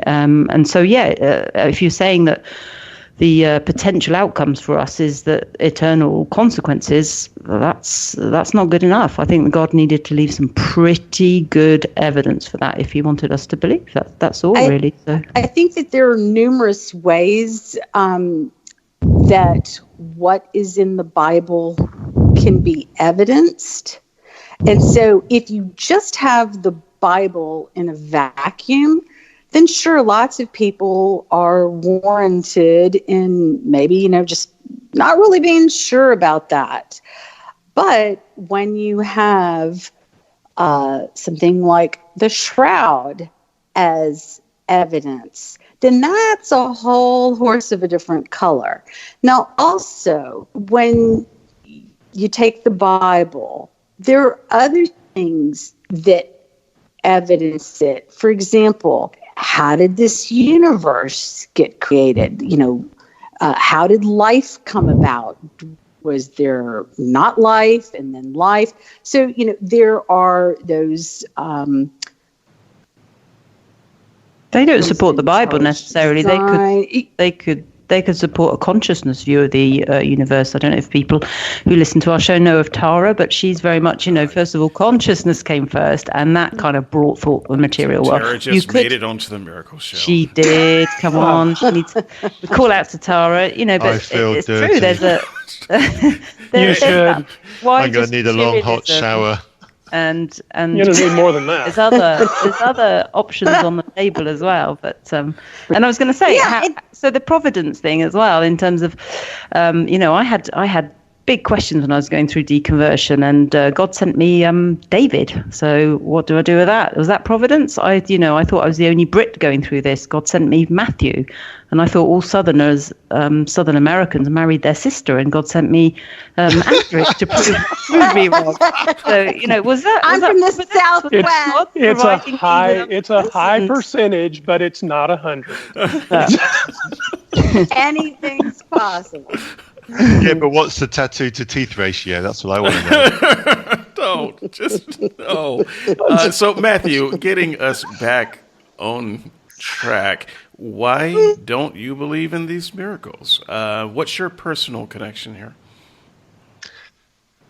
if you're saying that the potential outcomes for us is that eternal consequences, that's not good enough. I think God needed to leave some pretty good evidence for that if he wanted us to believe that. That's all, really. So I think that there are numerous ways that what is in the Bible can be evidenced. And so if you just have the Bible in a vacuum, then sure, lots of people are warranted in maybe, just not really being sure about that. But when you have something like the shroud as evidence, then that's a whole horse of a different color. Now, also, when you take the Bible, there are other things that evidence it. For example, how did this universe get created? How did life come about? Was there not life and then life? So, there are those. They don't support the Bible necessarily. They could support a consciousness view of the universe. I don't know if people who listen to our show know of Tara, but she's very much, first of all, consciousness came first, and that kind of brought forth the material world. Tara just made it onto the Miracle Show. She did. Come on. She needs to call out to Tara. But I feel it's dirty. true. There's a. You should. I'm going to need a long hot shower. And you're going to need more than that. There's other options on the table as well. But and I was going to say, so the providence thing as well, in terms of, I had big questions when I was going through deconversion, and God sent me David. So what do I do with that? Was that providence? I thought I was the only Brit going through this. God sent me Matthew, and I thought all Southerners, Southern Americans, married their sister, and God sent me Andrew to prove me wrong. So was that? I'm from the Southwest. It's a high percentage, but it's not 100. Anything's possible. Yeah, but what's the tattoo to teeth ratio? That's what I want to know. No. So, Matthew, getting us back on track, why don't you believe in these miracles? What's your personal connection here?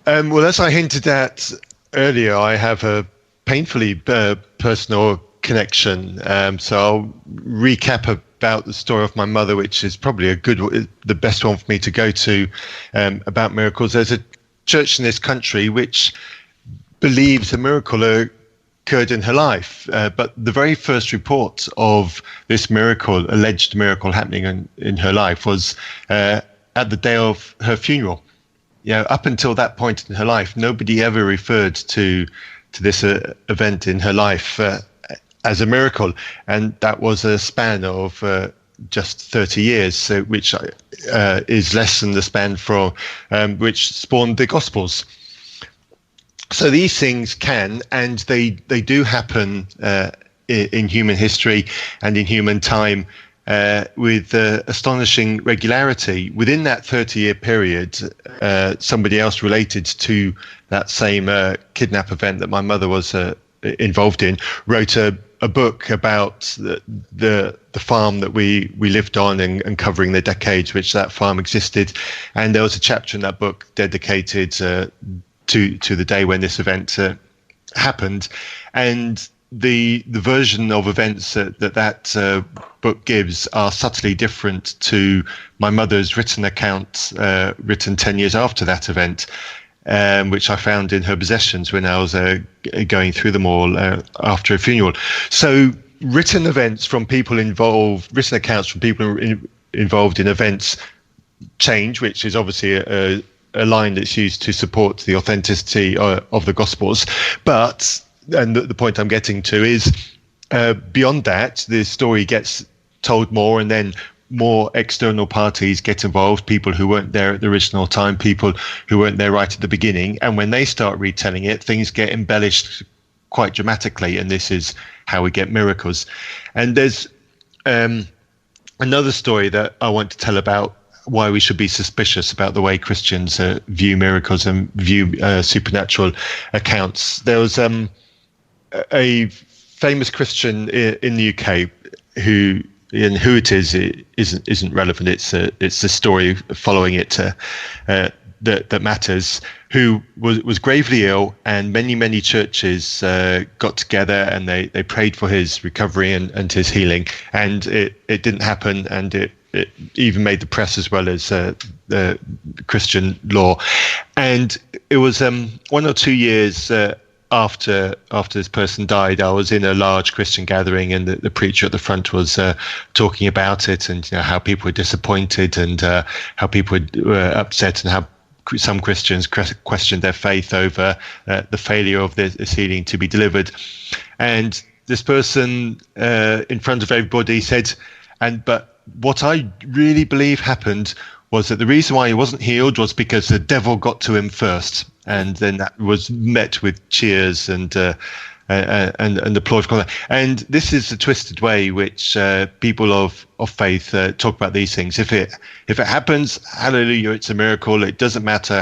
Well, as I hinted at earlier, I have a painfully personal connection. So I'll recap about the story of my mother, which is probably the best one for me to go to about miracles. There's a church in this country which believes a miracle occurred in her life, but the very first report of this alleged miracle happening in her life was at the day of her funeral. Up until that point in her life, nobody ever referred to this event in her life as a miracle, and that was a span of just 30 years, so which is less than the span for which spawned the Gospels. So these things can, and they do happen in human history and in human time with astonishing regularity. Within that 30-year period, somebody else related to that same kidnap event that my mother was involved in wrote a book about the farm that we lived on and covering the decades which that farm existed, and there was a chapter in that book dedicated to the day when this event happened, and the version of events that book gives are subtly different to my mother's written account written 10 years after that event, which I found in her possessions when I was going through them all after a funeral. So written accounts from people involved in events change, which is obviously a line that's used to support the authenticity of the Gospels. And the point I'm getting to is beyond that, the story gets told more, and then more external parties get involved, people who weren't there at the original time, people who weren't there right at the beginning. And when they start retelling it, things get embellished quite dramatically. And this is how we get miracles. And there's Another story that I want to tell about why we should be suspicious about the way Christians view miracles and view supernatural accounts. There was a famous Christian in the UK who it isn't relevant. It's the story following it that matters. Who was gravely ill, and many churches got together and they prayed for his recovery and his healing, and it didn't happen, and it even made the press as well as the Christian law. And it was 1 or 2 years after this person died, I was in a large Christian gathering, and the preacher at the front was talking about it, and how people were disappointed, and how people were upset, and how some Christians questioned their faith over the failure of this healing to be delivered. And this person in front of everybody said, but what I really believe happened was that the reason why he wasn't healed was because the devil got to him first. And then that was met with cheers and applause. And this is a twisted way which people of faith talk about these things. If it happens, hallelujah, it's a miracle. It doesn't matter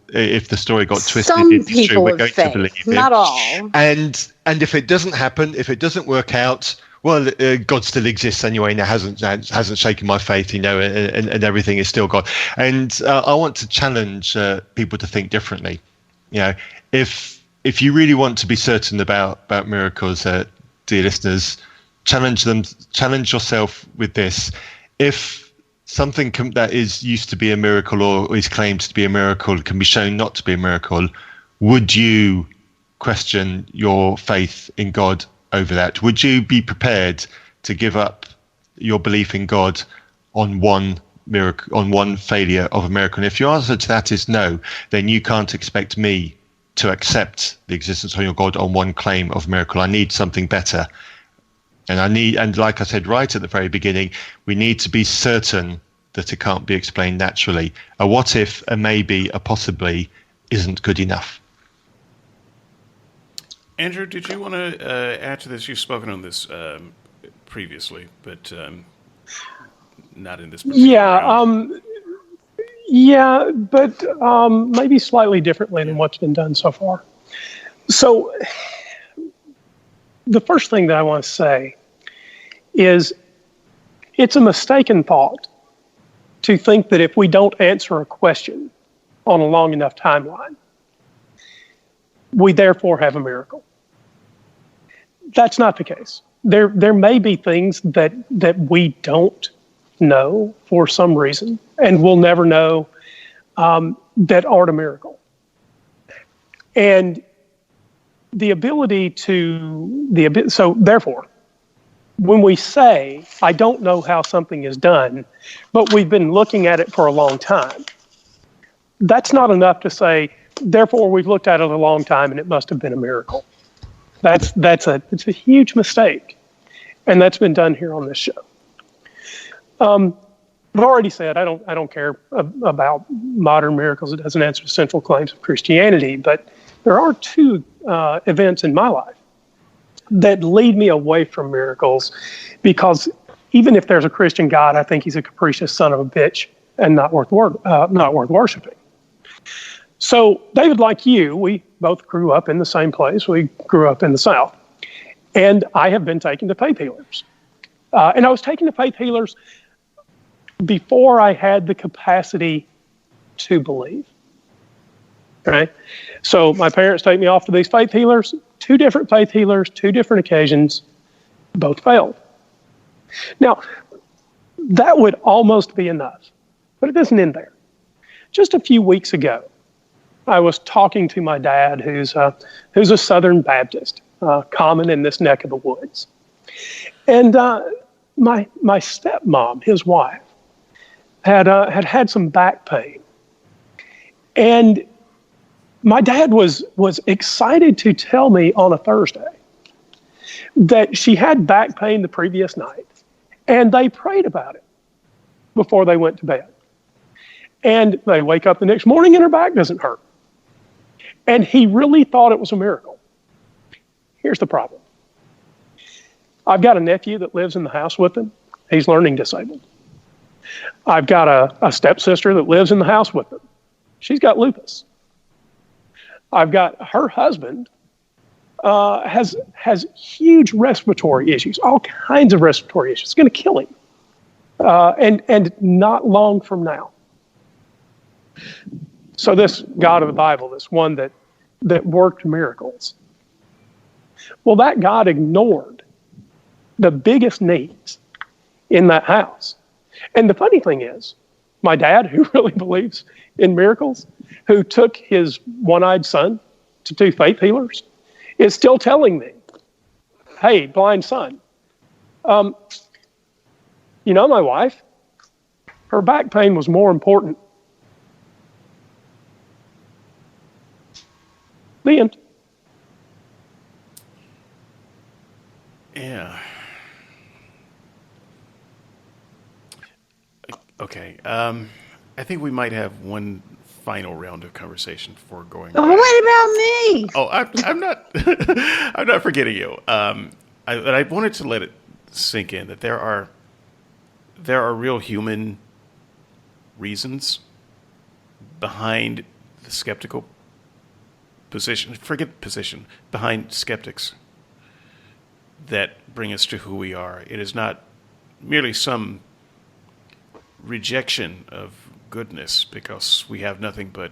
if the story got twisted. Some people of faith, not all. And if it doesn't happen, if it doesn't work out, well, God still exists anyway, and it hasn't shaken my faith, and everything is still God. And I want to challenge people to think differently. If you really want to be certain about miracles, dear listeners, challenge yourself with this. If something that is used to be a miracle or is claimed to be a miracle can be shown not to be a miracle, would you question your faith in God over that? Would you be prepared to give up your belief in God on one miracle, on one failure of a miracle? And if your answer to that is no, then you can't expect me to accept the existence of your God on one claim of miracle. I need something better. And like I said right at the very beginning, we need to be certain that it can't be explained naturally. A what if, a maybe, a possibly isn't good enough. Andrew, did you want to add to this? You've spoken on this previously, but not in this particular round. Yeah, but maybe slightly differently than what's been done so far. So the first thing that I want to say is it's a mistaken thought to think that if we don't answer a question on a long enough timeline, we therefore have a miracle. That's not the case. There may be things that we don't know for some reason, and we'll never know, that aren't a miracle. And so therefore, when we say, I don't know how something is done, but we've been looking at it for a long time, that's not enough to say, therefore we've looked at it a long time and it must have been a miracle. It's a huge mistake, and that's been done here on this show. I've already said I don't care about modern miracles. It doesn't answer the central claims of Christianity, but there are two events in my life that lead me away from miracles, because even if there's a Christian God, I think he's a capricious son of a bitch and not worth worshiping. So, David, like you, we both grew up in the same place. We grew up in the South. And I have been taken to faith healers. And I was taken to faith healers before I had the capacity to believe. Right? So my parents take me off to these faith healers, 2 different faith healers, 2 different occasions, both failed. Now, that would almost be enough, but it doesn't end there. Just a few weeks ago, I was talking to my dad, who's a Southern Baptist, common in this neck of the woods. And my stepmom, his wife, had some back pain. And my dad was excited to tell me on a Thursday that she had back pain the previous night, and they prayed about it before they went to bed. And they wake up the next morning and her back doesn't hurt. And he really thought it was a miracle. Here's the problem. I've got a nephew that lives in the house with him. He's learning disabled. I've got a stepsister that lives in the house with him. She's got lupus. I've got her husband has huge respiratory issues, all kinds of respiratory issues. It's going to kill him. And not long from now. So this God of the Bible, this one that worked miracles, well, that God ignored the biggest needs in that house. And the funny thing is, my dad, who really believes in miracles, who took his one-eyed son to 2 faith healers, is still telling me, hey, blind son, you know, my wife, her back pain was more important. The end. Yeah. Okay. I think we might have one final round of conversation before going. What about me? Oh, I'm not. I'm not forgetting you. I wanted to let it sink in that there are real human reasons behind the skeptical position. Forget position behind skeptics that bring us to who we are. It is not merely some rejection of goodness because we have nothing but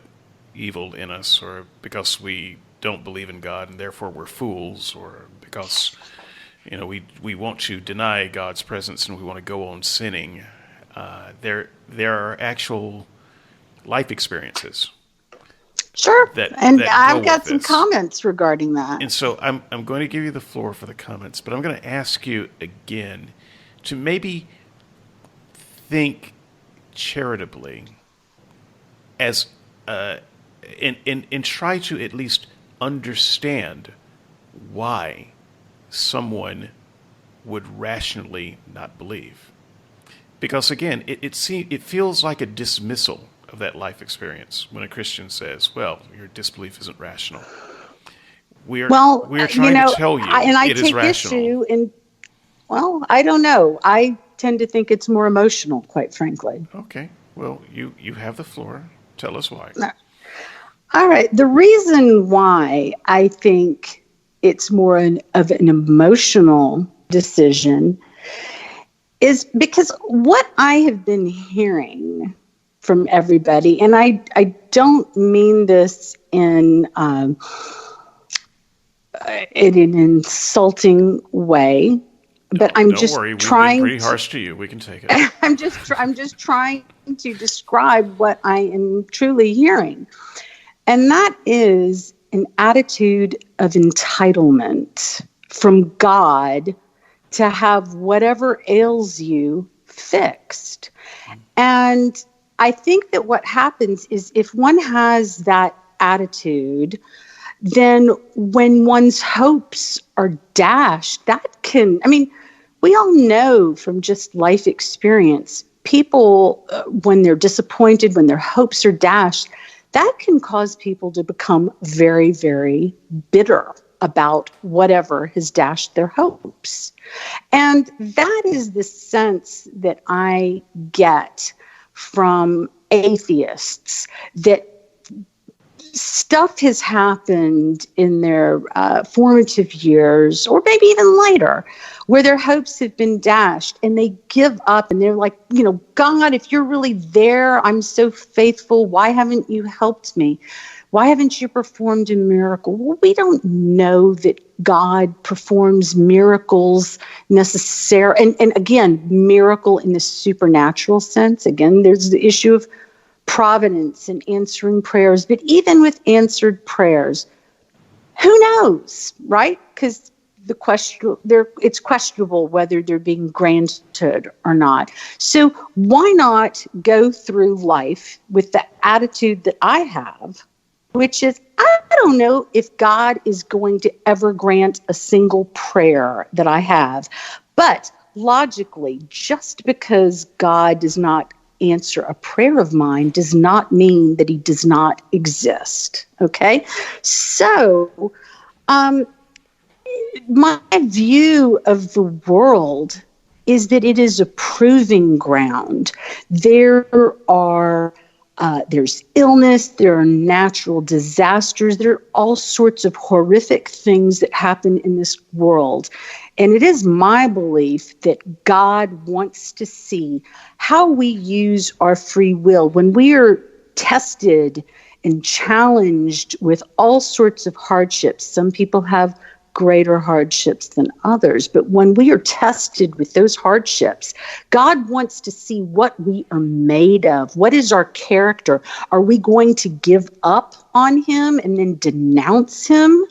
evil in us, or because we don't believe in God and therefore we're fools, or because we want to deny God's presence and we want to go on sinning. There are actual life experiences. Sure, that I've got some comments regarding that. And so I'm going to give you the floor for the comments, but I'm going to ask you again to maybe think charitably as and try to at least understand why someone would rationally not believe. Because again, it feels like a dismissal of that life experience when a Christian says, well, your disbelief isn't rational. We're trying to tell you it is rational. I don't know. I tend to think it's more emotional, quite frankly. Okay. Well, you have the floor. Tell us why. All right. The reason why I think it's more of an emotional decision is because what I have been hearing from everybody, and I don't mean this in an insulting way, but I'm just trying. We've been pretty harsh to you. We can take it. I'm just trying to describe what I am truly hearing, and that is an attitude of entitlement from God to have whatever ails you fixed. And I think that what happens is if one has that attitude, then when one's hopes are dashed, we all know from just life experience, people, when they're disappointed, when their hopes are dashed, that can cause people to become very, very bitter about whatever has dashed their hopes. And that is the sense that I get from atheists, that stuff has happened in their formative years, or maybe even later, where their hopes have been dashed and they give up and they're like, God, if you're really there, I'm so faithful. Why haven't you helped me? Why haven't you performed a miracle? Well, we don't know that God performs miracles necessarily. And again, miracle in the supernatural sense. Again, there's the issue of providence and answering prayers. But even with answered prayers, who knows, right? Because it's questionable whether they're being granted or not. So why not go through life with the attitude that I have, which is, I don't know if God is going to ever grant a single prayer that I have. But logically, just because God does not answer a prayer of mine does not mean that he does not exist. Okay? So, my view of the world is that it is a proving ground. There's illness, there are natural disasters, there are all sorts of horrific things that happen in this world. And it is my belief that God wants to see how we use our free will. When we are tested and challenged with all sorts of hardships, some people have greater hardships than others. But when we are tested with those hardships, God wants to see what we are made of. What is our character? Are we going to give up on him and then denounce him?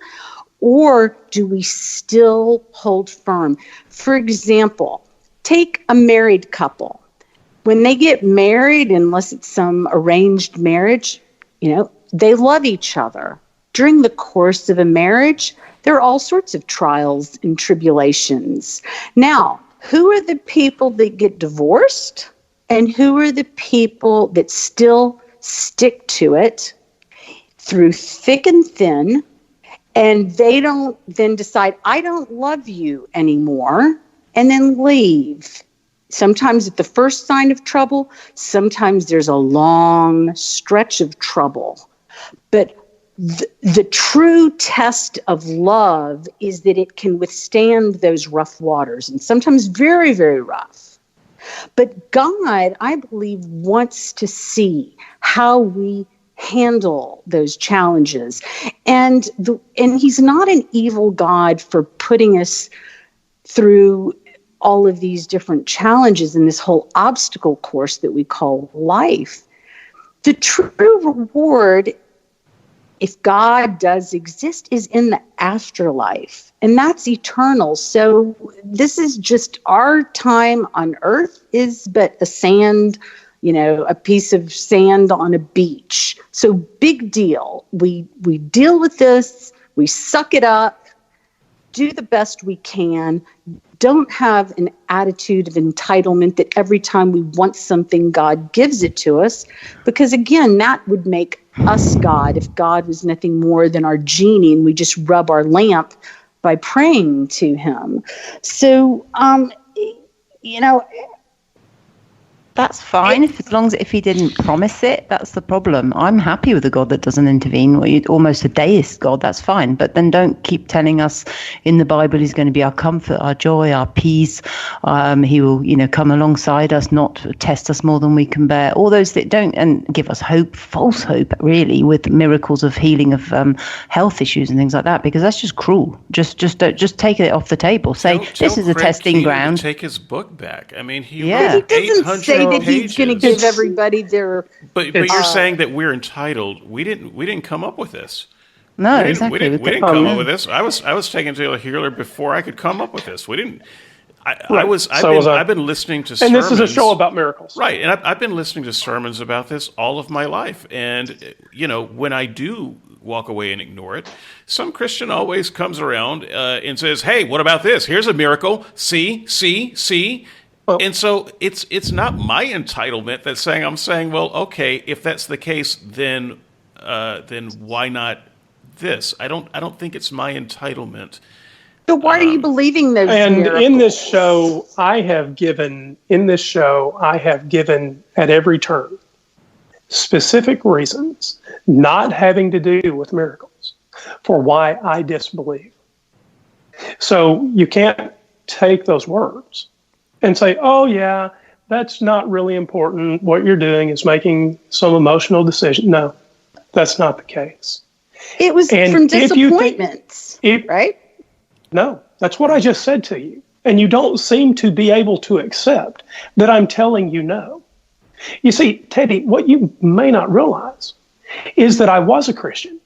Or do we still hold firm? For example, take a married couple. When they get married, unless it's some arranged marriage, they love each other. During the course of a marriage, there are all sorts of trials and tribulations. Now, who are the people that get divorced? And who are the people that still stick to it through thick and thin? And they don't then decide, I don't love you anymore, and then leave. Sometimes at the first sign of trouble, sometimes there's a long stretch of trouble. But the true test of love is that it can withstand those rough waters, and sometimes very, very rough. But God, I believe, wants to see how we handle those challenges. And he's not an evil God for putting us through all of these different challenges in this whole obstacle course that we call life. The true reward, if God does exist, is in the afterlife, and that's eternal. So this is just our time on earth is but a piece of sand on a beach. So big deal. We deal with this, we suck it up, do the best we can. Don't have an attitude of entitlement that every time we want something, God gives it to us. Because again, that would make us God if God was nothing more than our genie and we just rub our lamp by praying to him. So, that's fine as long as if he didn't promise it. That's the problem. I'm happy with a God that doesn't intervene, almost a deist God. That's fine, but then don't keep telling us in the Bible he's going to be our comfort, our joy, our peace. He will, come alongside us, not test us more than we can bear. All those that don't and give us hope, false hope, really, with miracles of healing of health issues and things like that. Because that's just cruel. Just take it off the table. Say this is a testing ground. Take his book back. I mean, he wrote 800 say that he's going to give everybody their. But you're saying that we're entitled. We didn't come up with this. No, exactly. We didn't come up with this. I was taken to a healer before I could come up with this. We didn't. I've been listening to sermons. And this is a show about miracles. Right, and I've been listening to sermons about this all of my life. And, when I do walk away and ignore it, some Christian always comes around and says, hey, what about this? Here's a miracle. See. And so it's not my entitlement that's saying, I'm saying, well, okay, if that's the case, then why not this? I don't think it's my entitlement. So why are you believing those miracles? In this show, I have given at every turn specific reasons not having to do with miracles for why I disbelieve. So you can't take those words and say, oh, yeah, that's not really important. What you're doing is making some emotional decision. No, that's not the case. It was from disappointments, right? No, that's what I just said to you. And you don't seem to be able to accept that I'm telling you no. You see, Teddy, what you may not realize is that I was a Christian.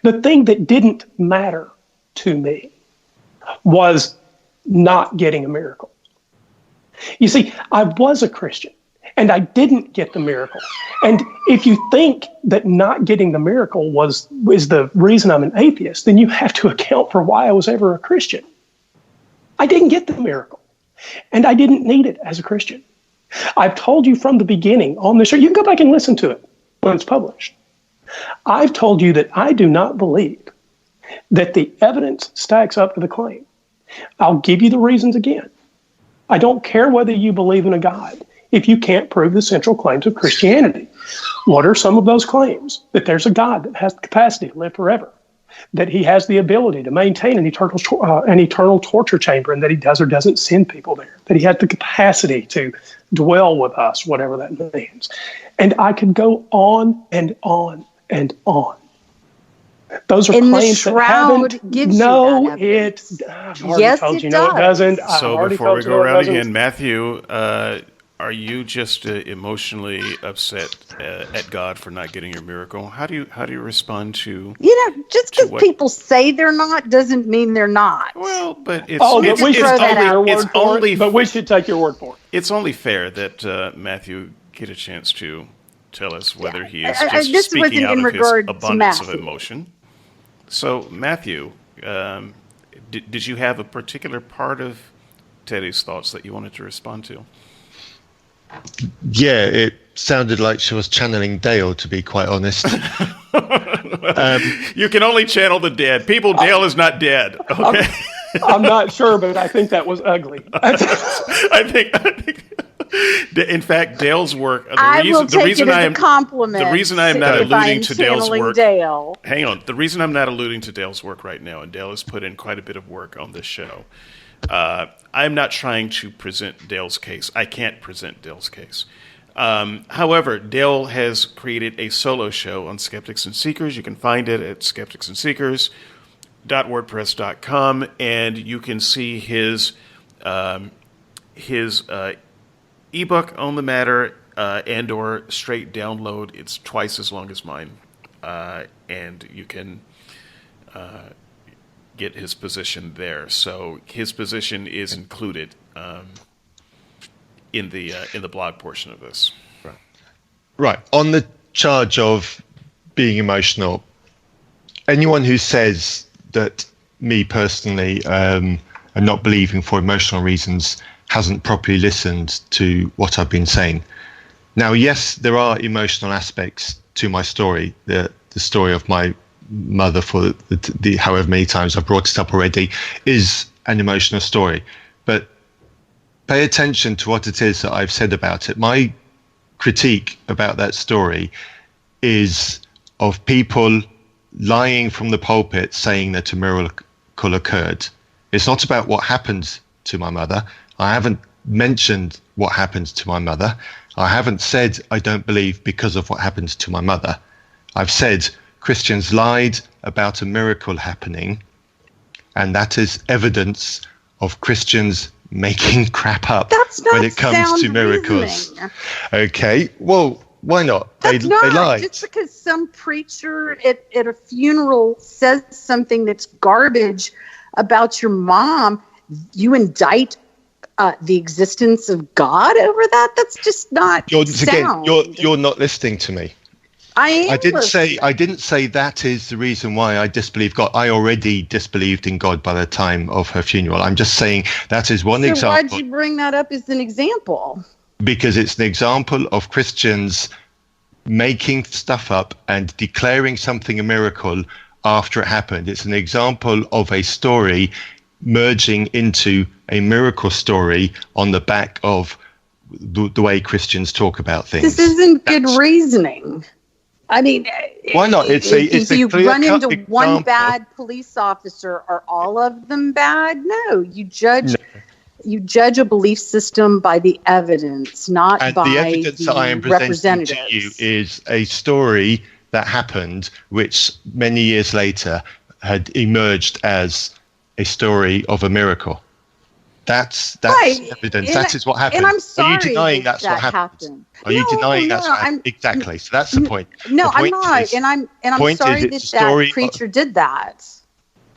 The thing that didn't matter to me was not getting a miracle. You see, I was a Christian, and I didn't get the miracle. And if you think that not getting the miracle is the reason I'm an atheist, then you have to account for why I was ever a Christian. I didn't get the miracle, and I didn't need it as a Christian. I've told you from the beginning on this show, you can go back and listen to it when it's published. I've told you that I do not believe that the evidence stacks up to the claim. I'll give you the reasons again. I don't care whether you believe in a God if you can't prove the central claims of Christianity. What are some of those claims? That there's a God that has the capacity to live forever, that he has the ability to maintain an eternal torture chamber, and that he does or doesn't send people there, that he has the capacity to dwell with us, whatever that means. And I could go on and on and on. Those are claims that haven't. No, it. I've already told you, no, it doesn't. So before we go around again, Matthew, are you just emotionally upset at God for not getting your miracle? How do you respond to? Just because people say they're not doesn't mean they're not. Well, but but we should take your word for it. It's only fair that Matthew get a chance to tell us whether he is just speaking out of his abundance of emotion. So, Matthew, did you have a particular part of Teddy's thoughts that you wanted to respond to? Yeah, it sounded like she was channeling Dale, to be quite honest. You can only channel the dead. Dale is not dead. Okay. I'm not sure, but I think that was ugly. I think. In fact, Dale's work. The reason I am not alluding to Dale's work. Hang on. The reason I'm not alluding to Dale's work right now, and Dale has put in quite a bit of work on this show. I'm not trying to present Dale's case. I can't present Dale's case. However, Dale has created a solo show on Skeptics and Seekers. You can find it at skepticsandseekers.wordpress.com, and you can see his ebook on the matter and or straight download. It's twice as long as mine, and you can get his position there. So his position is included in the blog portion of this. Right. On the charge of being emotional, anyone who says that me personally and not believing for emotional reasons hasn't properly listened to what I've been saying. Now, yes, there are emotional aspects to my story. The story of my mother, for the however many times I've brought it up already, is an emotional story. But pay attention to what it is that I've said about it. My critique about that story is of people lying from the pulpit saying that a miracle occurred. It's not about what happened to my mother. I haven't mentioned what happened to my mother. I haven't said I don't believe because of what happened to my mother. I've said Christians lied about a miracle happening, and that is evidence of Christians making crap up when it comes to miracles. Reasoning. Okay, well, why not? They lied. Just because some preacher at a funeral says something that's garbage about your mom, you indict the existence of God over that? That's just not sound. You're not listening to me. I didn't say that is the reason why I disbelieve God. I already disbelieved in God by the time of her funeral. I'm just saying that is one example. Why'd you bring that up as an example? Because it's an example of Christians making stuff up and declaring something a miracle after it happened. It's an example of a story merging into a miracle story on the back of the way Christians talk about things. This isn't good reasoning. I mean, why not? If you run into one bad police officer, are all of them bad? No, you judge. No. You judge a belief system by the evidence, not by the evidence that I am presenting to you is a story that happened, which many years later had emerged as a story of a miracle. That's right. Evidence. That is what happened. And I'm sorry. Are you denying that's what happened? Are you denying that's what happened? Exactly. So that's the point. No, I'm not. And I'm sorry that preacher did that.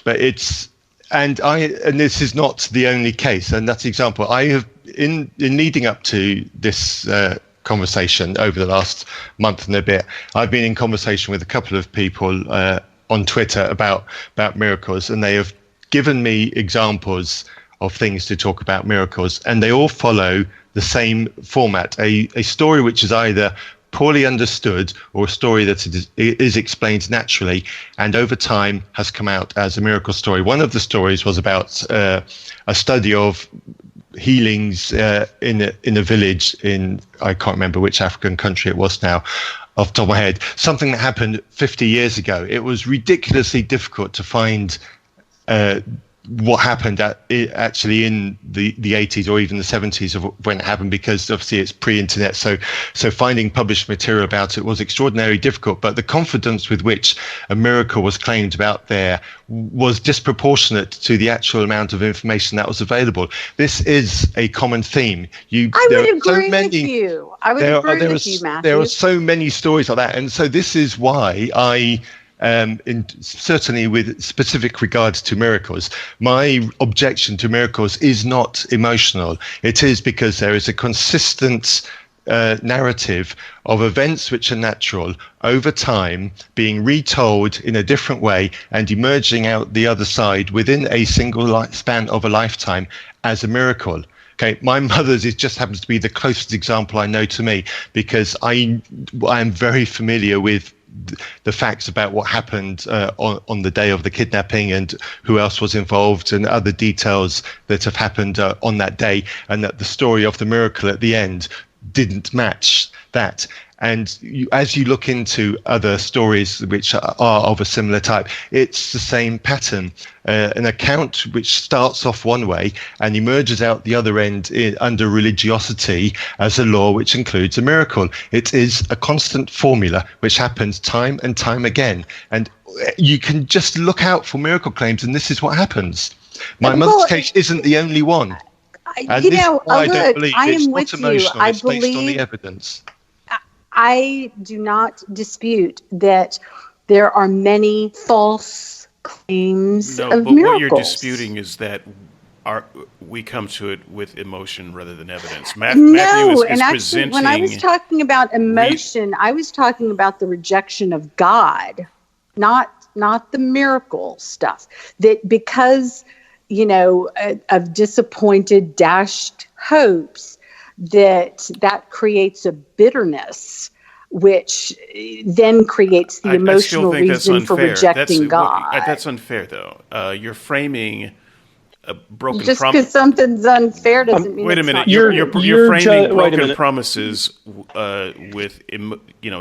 But it's and this is not the only case, and that's the example. I have in leading up to this conversation over the last month and a bit, I've been in conversation with a couple of people on Twitter about miracles, and they have given me examples of things to talk about miracles, and they all follow the same format, a story which is either poorly understood or a story that is explained naturally and over time has come out as a miracle story. One of the stories was about a study of healings in a village in, I can't remember which African country it was now off the top of my head, something that happened 50 years ago. It was ridiculously difficult to find what happened actually in the 80s or even the 70s of when it happened, because obviously it's pre-internet, so finding published material about it was extraordinarily difficult. But the confidence with which a miracle was claimed about there was disproportionate to the actual amount of information that was available. This is a common theme. I would agree with you, Matthew. There are so many stories like that, and so this is why certainly with specific regards to miracles, my objection to miracles is not emotional. It is because there is a consistent narrative of events which are natural over time being retold in a different way and emerging out the other side within a single span of a lifetime as a miracle. Okay, my mother's just happens to be the closest example I know to me, because I am very familiar with the facts about what happened on the day of the kidnapping and who else was involved and other details that have happened on that day, and that the story of the miracle at the end didn't match that. And as you look into other stories which are of a similar type, it's the same pattern. An account which starts off one way and emerges out the other end under religiosity as a law which includes a miracle. It is a constant formula which happens time and time again. And you can just look out for miracle claims, and this is what happens. My mother's case isn't the only one. And this is why I don't believe it's not emotional, it's based on the evidence. I do not dispute that there are many false claims of miracles. What you're disputing is that we come to it with emotion rather than evidence. Matthew is presenting. When I was talking about emotion, I was talking about the rejection of God, not the miracle stuff. That because, of disappointed, dashed hopes, that creates a bitterness, which then creates the emotional reason for rejecting God. That's unfair, though. You're framing a broken promise. Just because something's unfair doesn't mean wait a it's minute. not You're framing broken promises with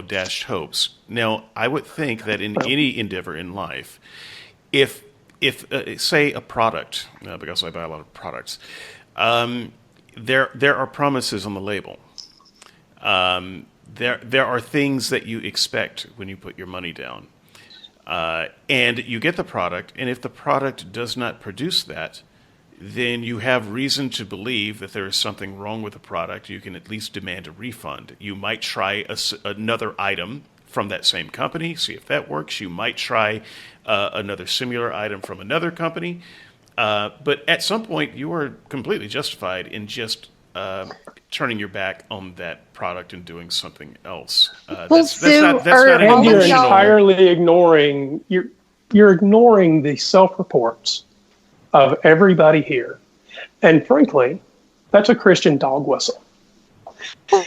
dashed hopes. Now, I would think that in any endeavor in life, if say a product, because I buy a lot of products. There are promises on the label. There are things that you expect when you put your money down. And you get the product, and if the product does not produce that, then you have reason to believe that there is something wrong with the product. You can at least demand a refund. You might try another item from that same company, see if that works. You might try another similar item from another company. But at some point, you are completely justified in just turning your back on that product and doing something else. That's not and you're entirely ignoring you're ignoring the self-reports of everybody here, and frankly, that's a Christian dog whistle. Well,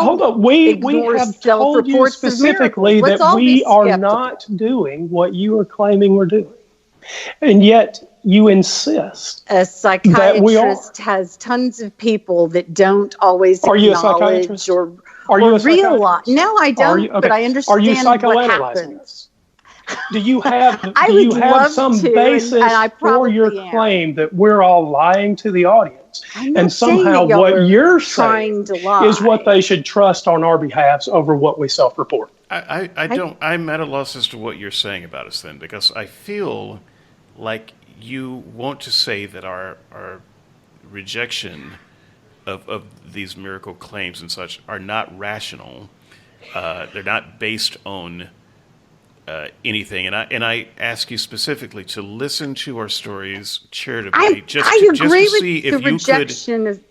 hold on. We have told you specifically that we are not doing what you are claiming we're doing. And yet you insist. A psychiatrist has tons of people that don't always acknowledge or realize. No, I don't, but I understand Are you what psychoanalyzing happens. Do you have some basis for your claim that we're all lying to the audience? And somehow what you're saying is what they should trust on our behalf over what we self-report. I'm at a loss as to what you're saying about us then, because I feel like you want to say that our rejection of these miracle claims and such are not rational. They're not based on anything. And I ask you specifically to listen to our stories charitably, just to see if you could.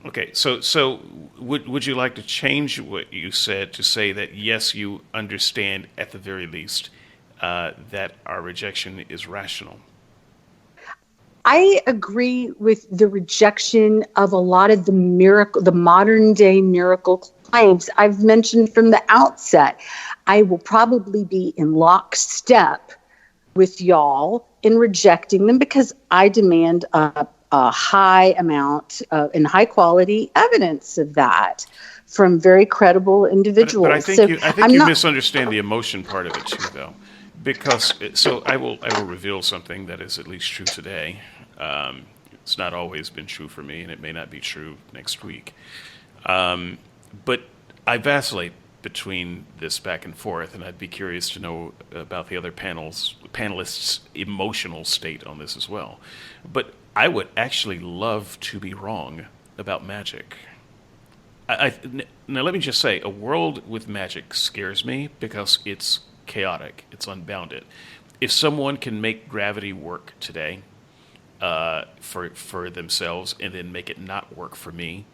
Okay, so would you like to change what you said to say that yes, you understand at the very least that our rejection is rational? I agree with the rejection of a lot of the modern day miracle claims. I've mentioned from the outset, I will probably be in lockstep with y'all in rejecting them because I demand a high amount and high quality evidence of that from very credible individuals. But I think you misunderstand the emotion part of it too, though. Because I will reveal something that is at least true today. It's not always been true for me, and it may not be true next week. But I vacillate between this back and forth, and I'd be curious to know about the other panelists' emotional state on this as well. But I would actually love to be wrong about magic. Now, let me just say, a world with magic scares me because it's chaotic, it's unbounded. If someone can make gravity work today for themselves and then make it not work for me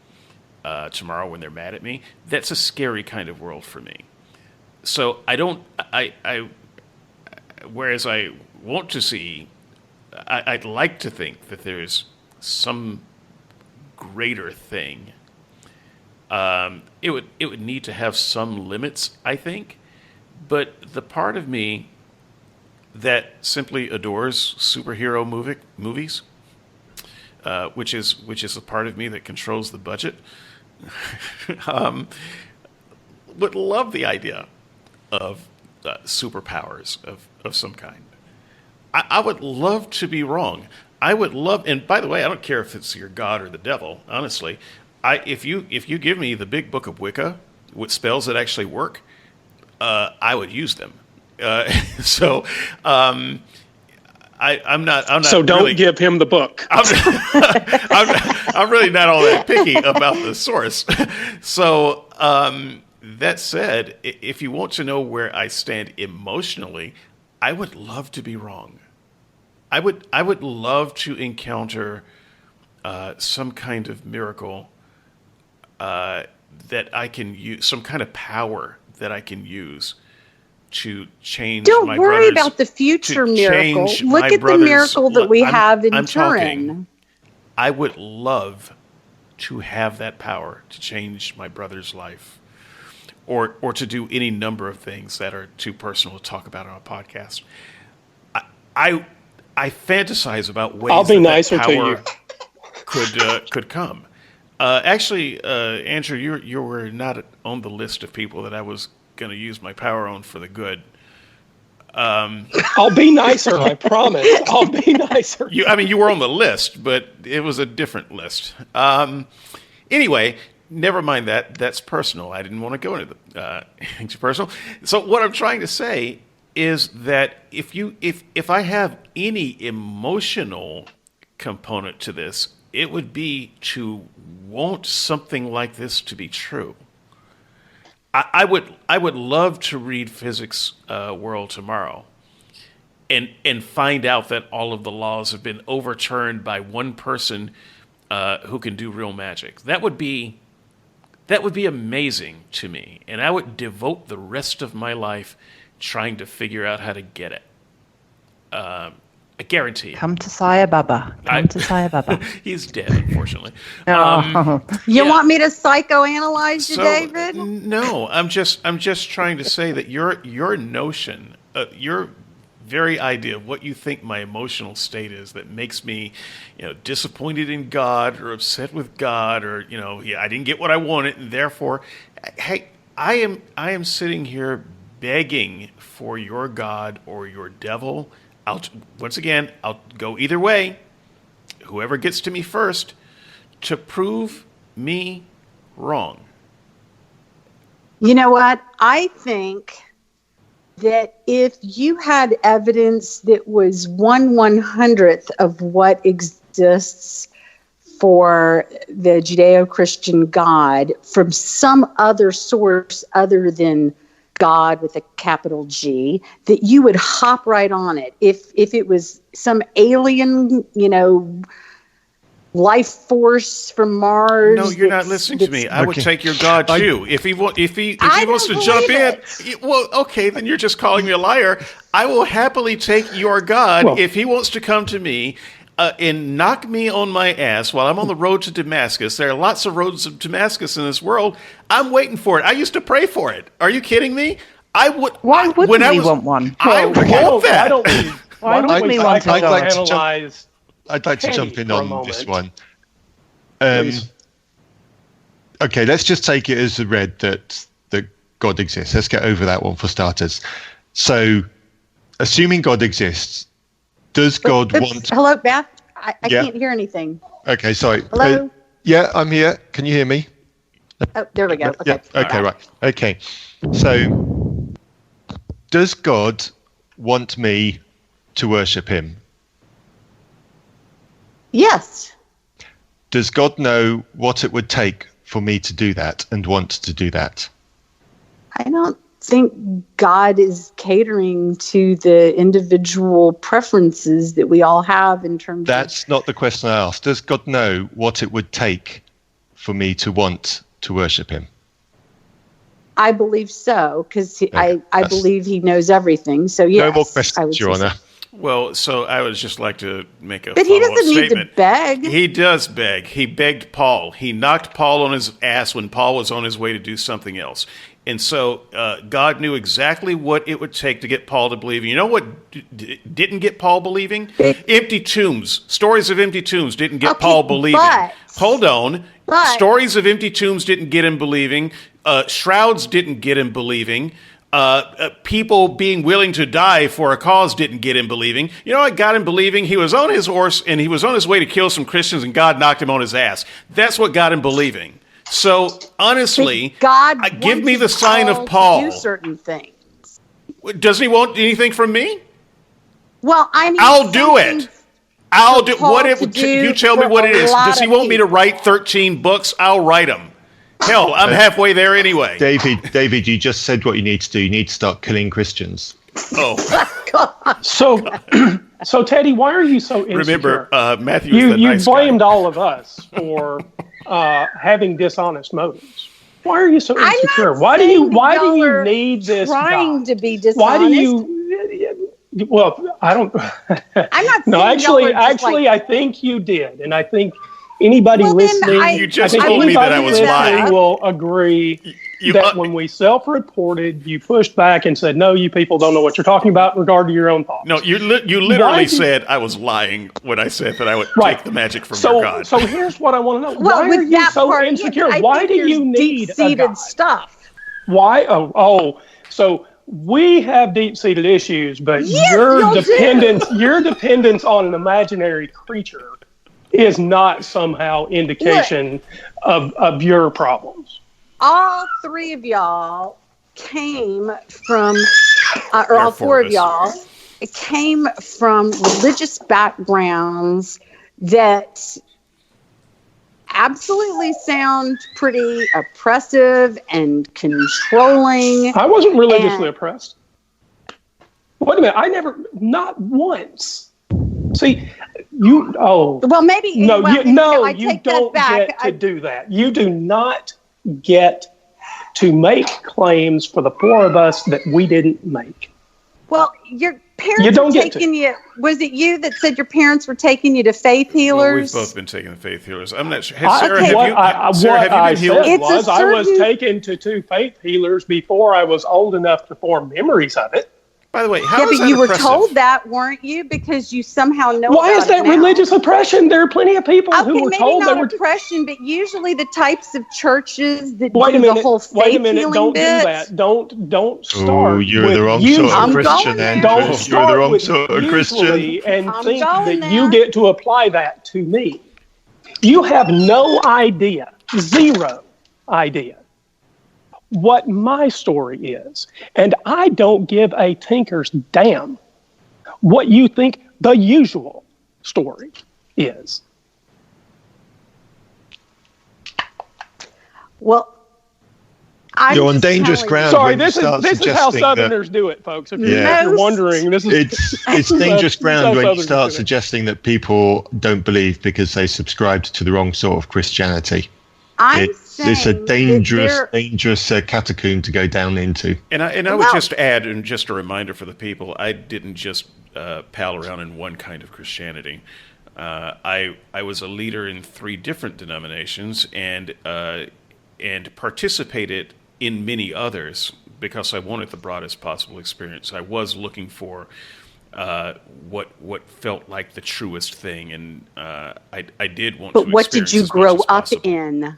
tomorrow when they're mad at me, that's a scary kind of world for me. So whereas I want to see, I'd like to think that there's some greater thing. It would need to have some limits, I think. But the part of me that simply adores superhero movies, which is a part of me that controls the budget, would love the idea of superpowers of some kind. I would love to be wrong. I would love, and by the way, I don't care if it's your God or the devil. Honestly, if you give me the big book of Wicca with spells that actually work, I would use them. I'm not. So don't really, give him the book. I'm really not all that picky about the source. So that said, if you want to know where I stand emotionally, I would love to be wrong. I would love to encounter some kind of miracle that I can use, some kind of power that I can use to change Don't my worry brother's, about the future miracle. change Look my at the brother's miracle that we have in I'm Turin. talking, I would love to have that power to change my brother's life, or to do any number of things that are too personal to talk about on a podcast. I fantasize about ways I'll be that nicer that to power could come. Actually, Andrew, you were not on the list of people that I was going to use my power on for the good. I'll be nicer, I promise. I'll be nicer. You were on the list, but it was a different list. Anyway, never mind that. That's personal. I didn't want to go into personal. So what I'm trying to say is that if I have any emotional component to this, it would be to want something like this to be true. I would love to read Physics World Tomorrow and find out that all of the laws have been overturned by one person who can do real magic. That would be amazing to me, and I would devote the rest of my life trying to figure out how to get it. I guarantee. Come to Saya Baba. Come to Saya Baba. He's dead, unfortunately. You want me to psychoanalyze you, David? No, I'm just trying to say that your notion, your very idea of what you think my emotional state is that makes me, disappointed in God or upset with God or I didn't get what I wanted and therefore, hey, I am sitting here begging for your God or your devil. I'll go either way, whoever gets to me first, to prove me wrong. You know what? I think that if you had evidence that was 1/100th of what exists for the Judeo-Christian God from some other source other than God with a capital G, that you would hop right on it. If it was some alien, life force from Mars. No, you're not listening to me. I would take your God too. If he wants to jump in, well, okay, then you're just calling me a liar. I will happily take your God if he wants to come to me. and knock me on my ass while I'm on the road to Damascus. There are lots of roads to Damascus in this world. I'm waiting for it. I used to pray for it. Are you kidding me? I would. Why wouldn't we want one? I want that. Why don't we want to analyze? I'd like to jump in on this one. Okay, let's just take it as read that God exists. Let's get over that one for starters. So, assuming God exists, does God want... Hello, Beth? I can't hear anything. Okay, sorry. Hello? Yeah, I'm here. Can you hear me? Oh, there we go. Okay. Yeah. Okay, right. Okay. So, does God want me to worship him? Yes. Does God know what it would take for me to do that and want to do that? I don't think God is catering to the individual preferences that we all have in terms That's not the question I asked. Does God know what it would take for me to want to worship him? I believe so, because I believe he knows everything. So, yes. No more questions, Your Honor. Well, so I would just like to make a But he follow-up doesn't statement. need to beg. He does beg. He begged Paul. He knocked Paul on his ass when Paul was on his way to do something else. And so God knew exactly what it would take to get Paul to believe. You know what didn't get Paul believing? Empty tombs. Stories of empty tombs didn't get Paul believing. Hold on. Stories of empty tombs didn't get him believing. Shrouds didn't get him believing. People being willing to die for a cause didn't get him believing. You know what got him believing? He was on his horse and he was on his way to kill some Christians and God knocked him on his ass. That's what got him believing. So honestly, God give me the sign of Paul. To do certain things. Doesn't he want anything from me? Well, I'll do it. I'll do what it would. You tell me what it is. Does he want me to write 13 books? I'll write them. Hell, I'm halfway there anyway. David, you just said what you need to do. You need to start killing Christians. Oh. So, Teddy, why are you so insecure? Remember, Matthew is the nice You blamed guy. all of us for having dishonest motives. Why are you so insecure? Why do you need this trying God? to be dishonest? Why do you? Well, I don't. I'm not. No, actually, I think you did, and I think anybody listening, you just told me that I was lying. Will agree that when we self-reported, you pushed back and said, "No, you people don't know what you're talking about in regard to your own thoughts." No, you literally said I was lying when I said that I would take the magic from your God. So here's what I want to know: Well, why are you so insecure? Why do you need a God? Stuff? Why? So we have deep-seated issues, but your dependence on an imaginary creature is not somehow indication of your problems. All three of y'all came from, or all four of y'all, came from religious backgrounds that absolutely sound pretty oppressive and controlling. I wasn't religiously oppressed. Wait a minute, not once. See, well, maybe. No, you don't get to do that. You do not get to make claims for the four of us that we didn't make. Well, your parents were taking you. Was it you that said your parents were taking you to faith healers? Well, we've both been taking the faith healers. I'm not sure. Hey, Sarah, have you been healed? I was taken to 2 faith healers before I was old enough to form memories of it. By the way, how is that you oppressive? were told that, weren't you? Because you somehow know. Why is that religious oppression? There are plenty of people who were told they were oppression, but usually the types of churches that do the whole faith Wait a minute! Don't do that! Don't start. Oh, you're the wrong sort of Christian, Andrew. You're the wrong sort of Christian. And think that you get to apply that to me. You have no idea, zero idea, what my story is. And I don't give a tinker's damn what you think the usual story is. Well, you're on dangerous ground. Sorry, this is how Southerners do it, folks. If you're wondering, it's dangerous ground when you start suggesting that people don't believe because they subscribed to the wrong sort of Christianity. It's a dangerous catacomb to go down into. And I would just add, and just a reminder for the people, I didn't just pal around in one kind of Christianity. I was a leader in 3 different denominations and participated in many others because I wanted the broadest possible experience. I was looking for what felt like the truest thing, and I did want to. But what did you grow up in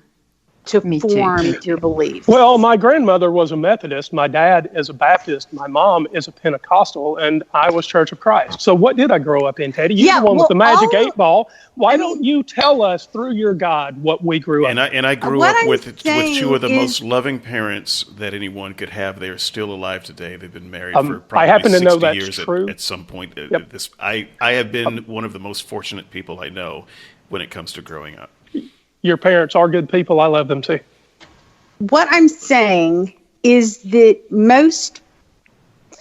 to form your beliefs? Well, my grandmother was a Methodist. My dad is a Baptist. My mom is a Pentecostal, and I was Church of Christ. So what did I grow up in, Teddy? You're the one with the magic 8 ball. Why don't you tell us through your God what we grew up in? And I grew up with 2 of the most loving parents that anyone could have. They are still alive today. They've been married for probably 60 years at some point. Yep. I have been one of the most fortunate people I know when it comes to growing up. Your parents are good people. I love them too. What I'm saying is that most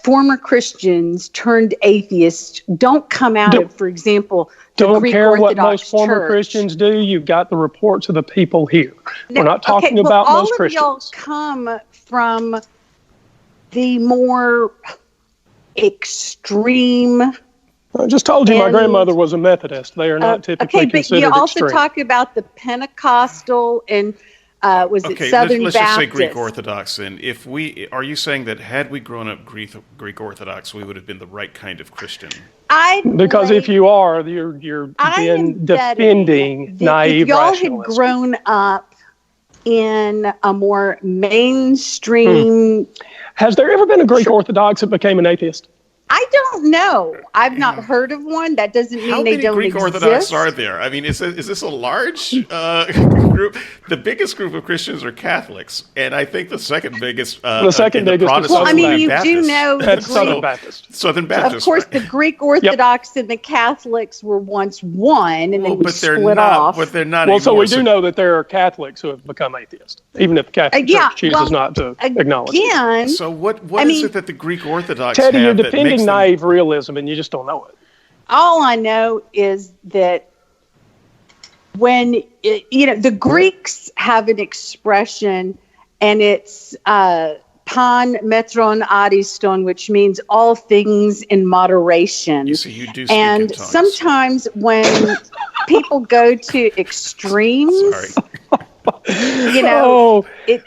former Christians turned atheists don't come out of, for example, the don't Greek care Orthodox what most former Church. Christians do. You've got the reports of the people here. We're not talking about most Christians. All of y'all come from the more extreme. I just told you my grandmother was a Methodist. They are not typically considered extreme. Okay, but you also talk about the Pentecostal and was it Southern let's Baptist? just say Greek Orthodox. And are you saying that had we grown up Greek Orthodox, we would have been the right kind of Christian? Because if you are, you're then defending naive rationalism. If y'all had grown up in a more mainstream... Has there ever been a Greek Orthodox that became an atheist? I don't know. I've not heard of one. That doesn't mean they don't exist. How many Greek Orthodox are there? I mean, is this a large group? The biggest group of Christians are Catholics, and I think the second biggest is Protestants. Well, I mean, you do know that's Southern Baptist. Southern Baptist. Of course, the Greek Orthodox and the Catholics were once one, and then we split off. But they're not. Well, so we do know that there are Catholics who have become atheists, even if the Catholic Church chooses not to acknowledge it. So what is it that the Greek Orthodox Teddy, have you're that defending makes naive realism, and you just don't know it. All I know is that when the Greeks have an expression, and it's pan metron ariston, which means all things in moderation. You see, you do speak and in tongues. Sometimes when people go to extremes.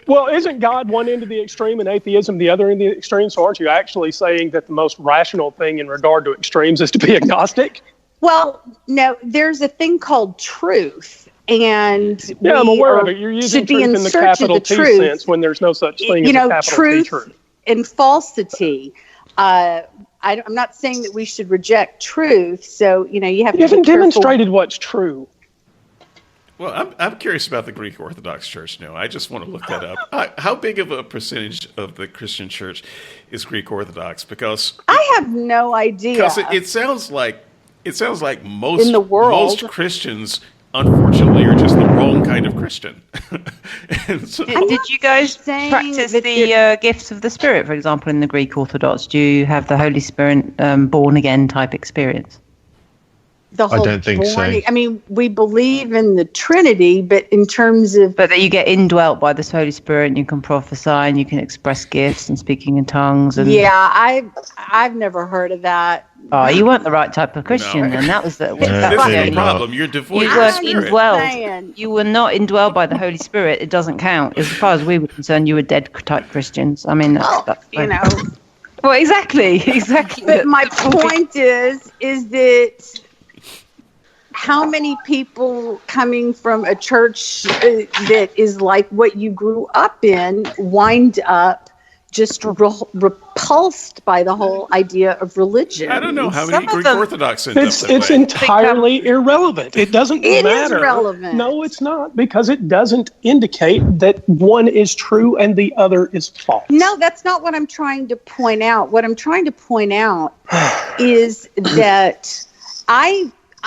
Well, isn't God one end of the extreme and atheism the other end of the extreme? So aren't you actually saying that the most rational thing in regard to extremes is to be agnostic? Well, no, there's a thing called truth. And I'm aware of it. You're using truth in the capital T sense when there's no such thing as a capital T truth. And falsity. I'm not saying that we should reject truth. So, you have to haven't demonstrated what's true. Well, I'm curious about the Greek Orthodox Church now. I just want to look that up. How big of a percentage of the Christian church is Greek Orthodox? Because I have no idea. Because it sounds like most in the world, most Christians, unfortunately, are just the wrong kind of Christian. And did you guys practice the gifts of the Spirit, for example, in the Greek Orthodox? Do you have the Holy Spirit born again type experience? I don't think so. I mean, we believe in the Trinity, but in terms of... But that you get indwelt by the Holy Spirit and you can prophesy and you can express gifts and speaking in tongues. And... Yeah, I've never heard of that. Oh, you weren't the right type of Christian then. That was the only problem. You're devoid you of weren't the Spirit. Indwelled. You were not indwelled by the Holy Spirit. It doesn't count. As far as we were concerned, you were dead type Christians. I mean, that's Well, exactly. But my point is that... How many people coming from a church that is like what you grew up in wind up just repulsed by the whole idea of religion? I don't know how many Greek Orthodox end up that It's way. entirely irrelevant. It doesn't matter. It is relevant. No, it's not, because it doesn't indicate that one is true and the other is false. No, that's not what I'm trying to point out. What I'm trying to point out is that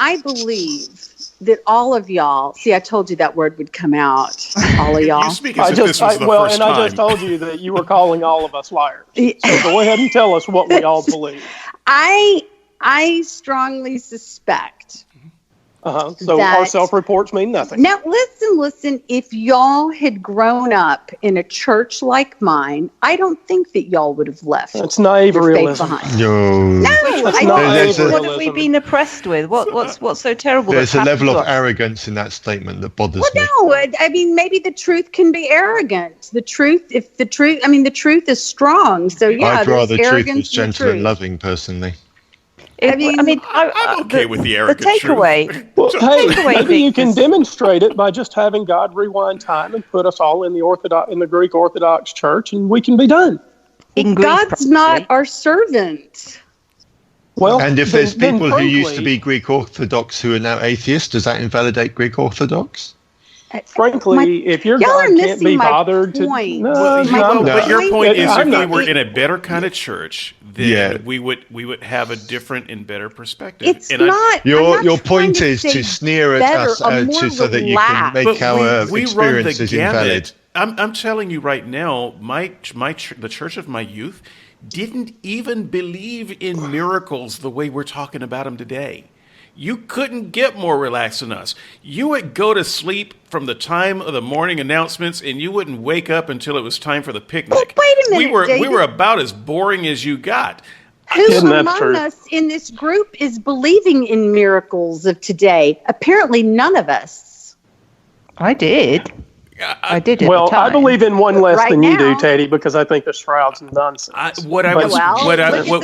I believe that all of y'all, see, I told you that word would come out, all of y'all. You speak as if this was the first time. I just told you that you were calling all of us liars. So go ahead and tell us what we all believe. I strongly suspect So our self-reports mean nothing. Now, listen. If y'all had grown up in a church like mine, I don't think that y'all would have left. That's naive realism. No. What have we been oppressed with? What's so terrible? There's a level of arrogance in that statement that bothers me. No, I mean, maybe the truth can be arrogant. The truth is strong. So yeah, I'd rather there's truth was arrogance in gentle and loving, personally. I'm okay with the arrogant takeaway. truth. Well, maybe you can demonstrate it by just having God rewind time and put us all in the Greek Orthodox Church, and we can be done. God's not our servant. Well, and if there's people who used to be Greek Orthodox who are now atheists, does that invalidate Greek Orthodox? Frankly, if your God can't be bothered to... But your point is if we were in a better kind of church, then we would have a different and better perspective. It's not... Your point is to sneer at us so that you can make our experiences invalid. I'm telling you right now, the church of my youth didn't even believe in miracles the way we're talking about them today. You couldn't get more relaxed than us. You would go to sleep from the time of the morning announcements, and you wouldn't wake up until it was time for the picnic. Well, wait a minute, we were about as boring as you got. Who among us in this group is believing in miracles of today? Apparently, none of us. I did. I did. Well, I believe in one less than you do, Teddy, because I think the shroud's nonsense. What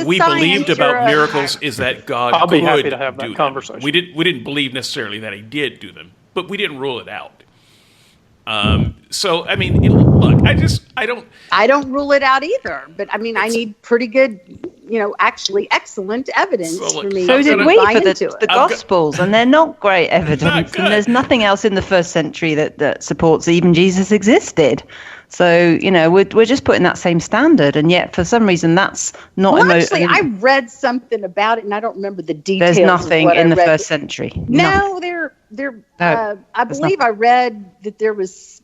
we believed about miracles is that God I'll be happy could to have that do conversation. Them. We didn't believe necessarily that He did do them, but we didn't rule it out. So I mean, look, I don't rule it out either. But I mean, I need pretty good, actually excellent evidence for me. So did we for the Gospels, and they're not great evidence. And there's nothing else in the first century that supports even Jesus existed. So we're just putting that same standard, and yet for some reason that's not. Well, actually, I read something about it, and I don't remember the details. There's nothing in the first century. No, I believe I read that there was.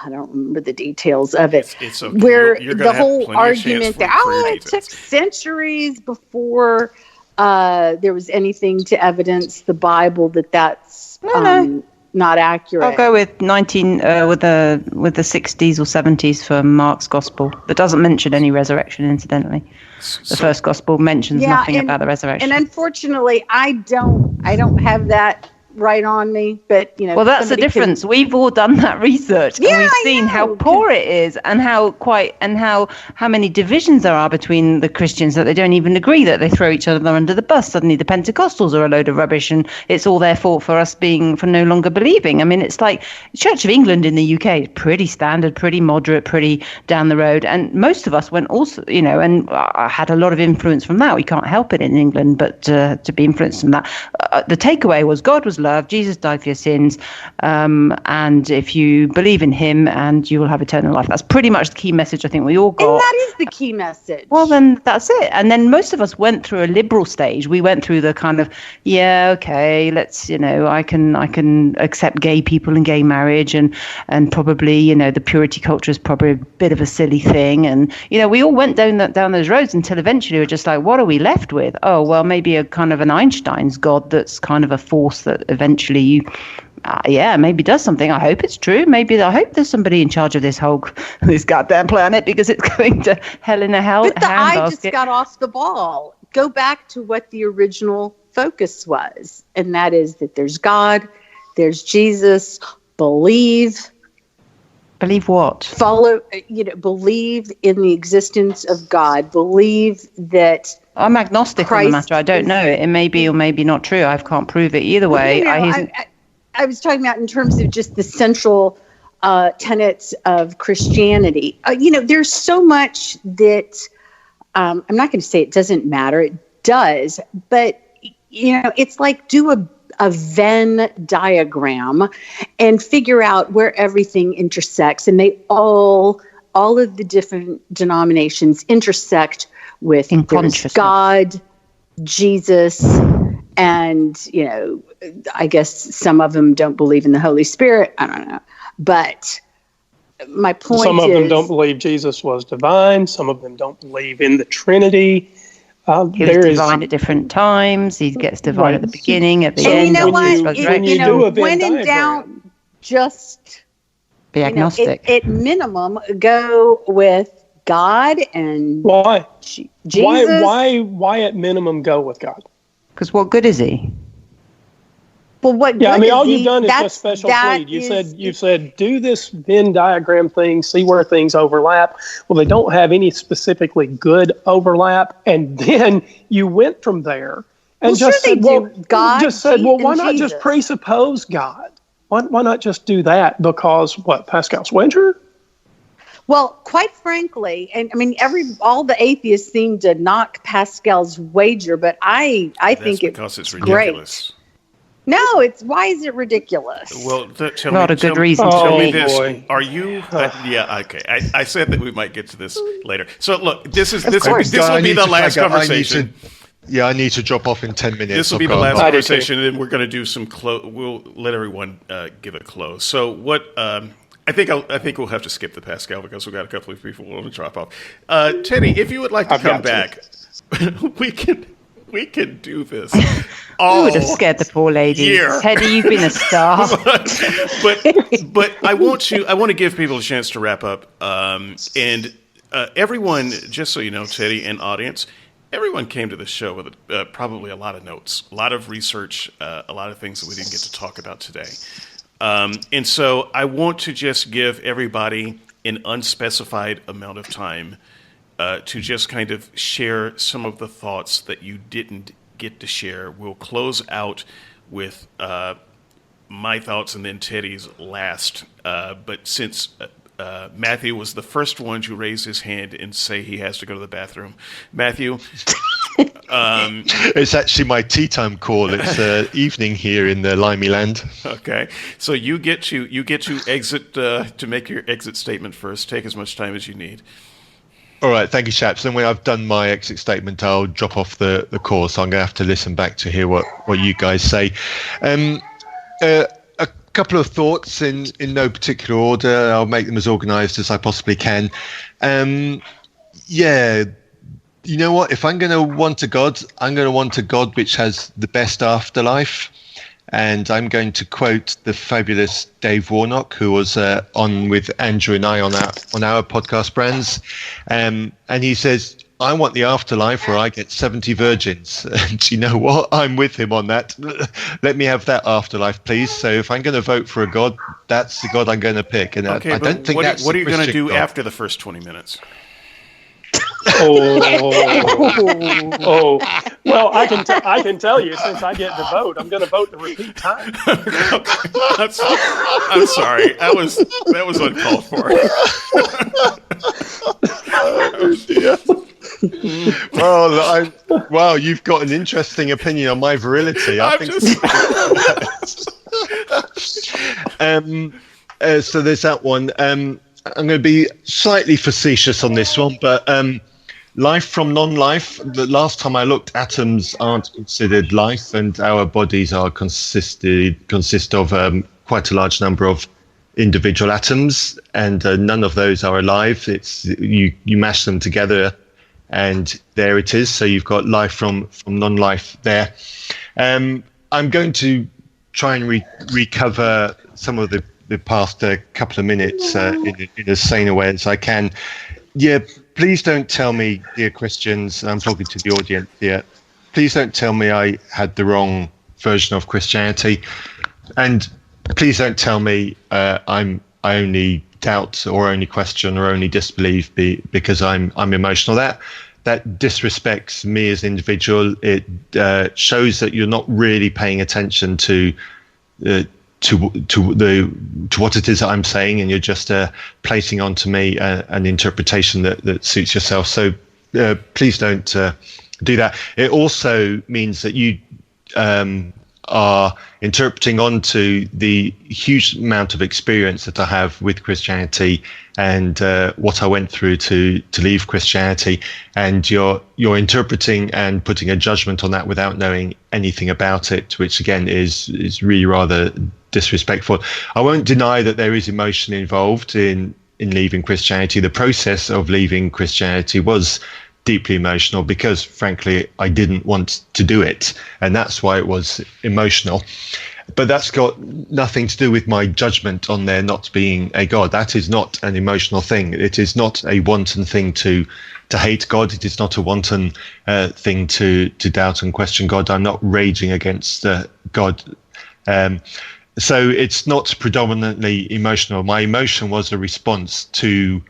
I don't remember the details of it. It's okay. Where the whole argument that it took centuries before there was anything to evidence the Bible that's not accurate. I'll go with with the 60s or 70s for Mark's Gospel. That doesn't mention any resurrection, incidentally. The first Gospel mentions nothing about the resurrection. And unfortunately, I don't have that right on me, but well, that's the difference. We've all done that research, and we've seen how poor it is, and how many divisions there are between the Christians that they don't even agree, that they throw each other under the bus. Suddenly the Pentecostals are a load of rubbish, and it's all their fault for no longer believing. I mean, it's like Church of England in the UK is pretty standard, pretty moderate, pretty down the road, and most of us went also, and I had a lot of influence from that. We can't help it in England, but to be influenced from that. The takeaway was God was love, Jesus died for your sins, and if you believe in Him, and you will have eternal life. That's pretty much the key message I think we all got. And that is the key message. Well, then that's it. And then most of us went through a liberal stage. We went through the kind of, let's, I can accept gay people and gay marriage, and probably, the purity culture is probably a bit of a silly thing. And, we all went down those roads until eventually we're just like, what are we left with? Oh, well, maybe a kind of an Einstein's God that's kind of a force that eventually maybe does something. I hope it's true. I hope there's somebody in charge of this goddamn planet, because it's going to hell in a hell. But the eye just got off the ball. Go back to what the original focus was, and that is that there's God, there's Jesus. Believe what? Follow. Believe in the existence of God. Believe that. I'm agnostic on the matter. I don't know. It may be or maybe not true. I can't prove it either way. I was talking about in terms of just the central tenets of Christianity. There's so much that I'm not going to say it doesn't matter. It does. But, it's like do a Venn diagram and figure out where everything intersects. And they all of the different denominations intersect with God, Jesus, and, I guess some of them don't believe in the Holy Spirit. I don't know. But my point is... Some of them don't believe Jesus was divine. Some of them don't believe in the Trinity. He was divine at different times. He gets divine at the beginning, at the end. You know what? When in doubt, just be agnostic. At minimum, go with God and why? Jesus. Why at minimum go with God? Because what good is he? Well, what? Yeah, I mean, all you've done is just special plead. You said do this Venn diagram thing, see where things overlap. Well, they don't have any specifically good overlap, and then you went from there and just said, why not just presuppose God? Why not just do that? Because what? Pascal's wager? Well, quite frankly, and I mean, all the atheists seem to knock Pascal's wager, but I think it's ridiculous. Great. No, why is it ridiculous? Well, not a good reason. Tell me this: are you? Yeah, okay. I said that we might get to this later. So look, this will be the last conversation. I need to drop off in 10 minutes. This will be the last conversation, and we're going to do some close. We'll let everyone give a close. So what? I think we'll have to skip the Pascal because we've got a couple of people who want to drop off. Teddy, if you would like to come back, we can do this. You would have scared the poor lady. Teddy, you've been a star. but I want to give people a chance to wrap up. And everyone, just so you know, Teddy and audience, everyone came to this show with probably a lot of notes, a lot of research, a lot of things that we didn't get to talk about today. And so I want to just give everybody an unspecified amount of time to just kind of share some of the thoughts that you didn't get to share. We'll close out with my thoughts and then Teddy's last. But since Matthew was the first one to raise his hand and say he has to go to the bathroom, Matthew. It's actually my tea time call. It's evening here in the Limey Land. Okay, so you get to exit to make your exit statement first. Take as much time as you need. All right, thank you, chaps. And when I've done my exit statement, I'll drop off the call, so I'm going to have to listen back to hear what you guys say. A couple of thoughts in no particular order. I'll make them as organised as I possibly can. You know what? If I'm going to want a God, I'm going to want a God which has the best afterlife. And I'm going to quote the fabulous Dave Warnock, who was on with Andrew and I on our podcast brands. And he says, I want the afterlife where I get 70 virgins. And you know what? I'm with him on that. Let me have that afterlife, please. So if I'm going to vote for a God, that's the God I'm going to pick. And okay, I don't think that's what are you going to do God. After the first 20 minutes? Well, I can tell you, since I get to vote, I'm going to vote to repeat time. I'm sorry, that was uncalled for. Wow, you've got an interesting opinion on my virility. So there's that one. I'm going to be slightly facetious on this one, but life from non-life. The last time I looked, atoms aren't considered life, and our bodies consist of quite a large number of individual atoms, and none of those are alive. It's you mash them together, and there it is. So you've got life from non-life there. I'm going to try and recover some of the past couple of minutes in as sane a way as I can. Yeah, please don't tell me, dear Christians, I'm talking to the audience here, please don't tell me I had the wrong version of Christianity. And please don't tell me I only doubt or only question or only disbelieve because I'm emotional. That disrespects me as an individual. It shows that you're not really paying attention to what it is that I'm saying, and you're just placing onto me an interpretation that suits yourself. So please don't do that. It also means that you are interpreting onto the huge amount of experience that I have with Christianity and what I went through to leave Christianity, and you're interpreting and putting a judgment on that without knowing anything about it, which again is really rather disrespectful. I won't deny that there is emotion involved in leaving Christianity. The process of leaving Christianity was deeply emotional because, frankly, I didn't want to do it. And that's why it was emotional. But that's got nothing to do with my judgment on there not being a God. That is not an emotional thing. It is not a wanton thing to hate God. It is not a wanton thing to doubt and question God. I'm not raging against God. So it's not predominantly emotional. My emotion was a response to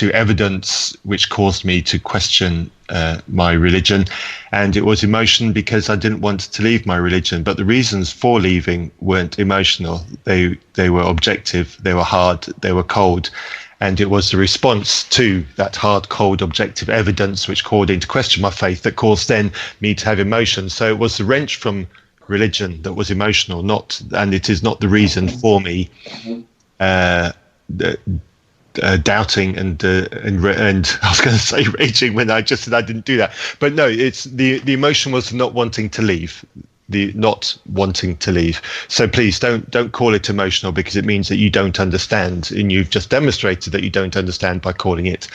evidence which caused me to question my religion, and it was emotion because I didn't want to leave my religion. But the reasons for leaving weren't emotional. They were objective. They were hard. They were cold. And it was the response to that hard, cold, objective evidence which called into question my faith that caused then me to have emotion. So it was the wrench from religion that was emotional, and it is not the reason for me doubting and I was going to say raging when I just said I didn't do that. But no, it's the emotion was not wanting to leave. So please don't call it emotional, because it means that you don't understand, and you've just demonstrated that you don't understand by calling it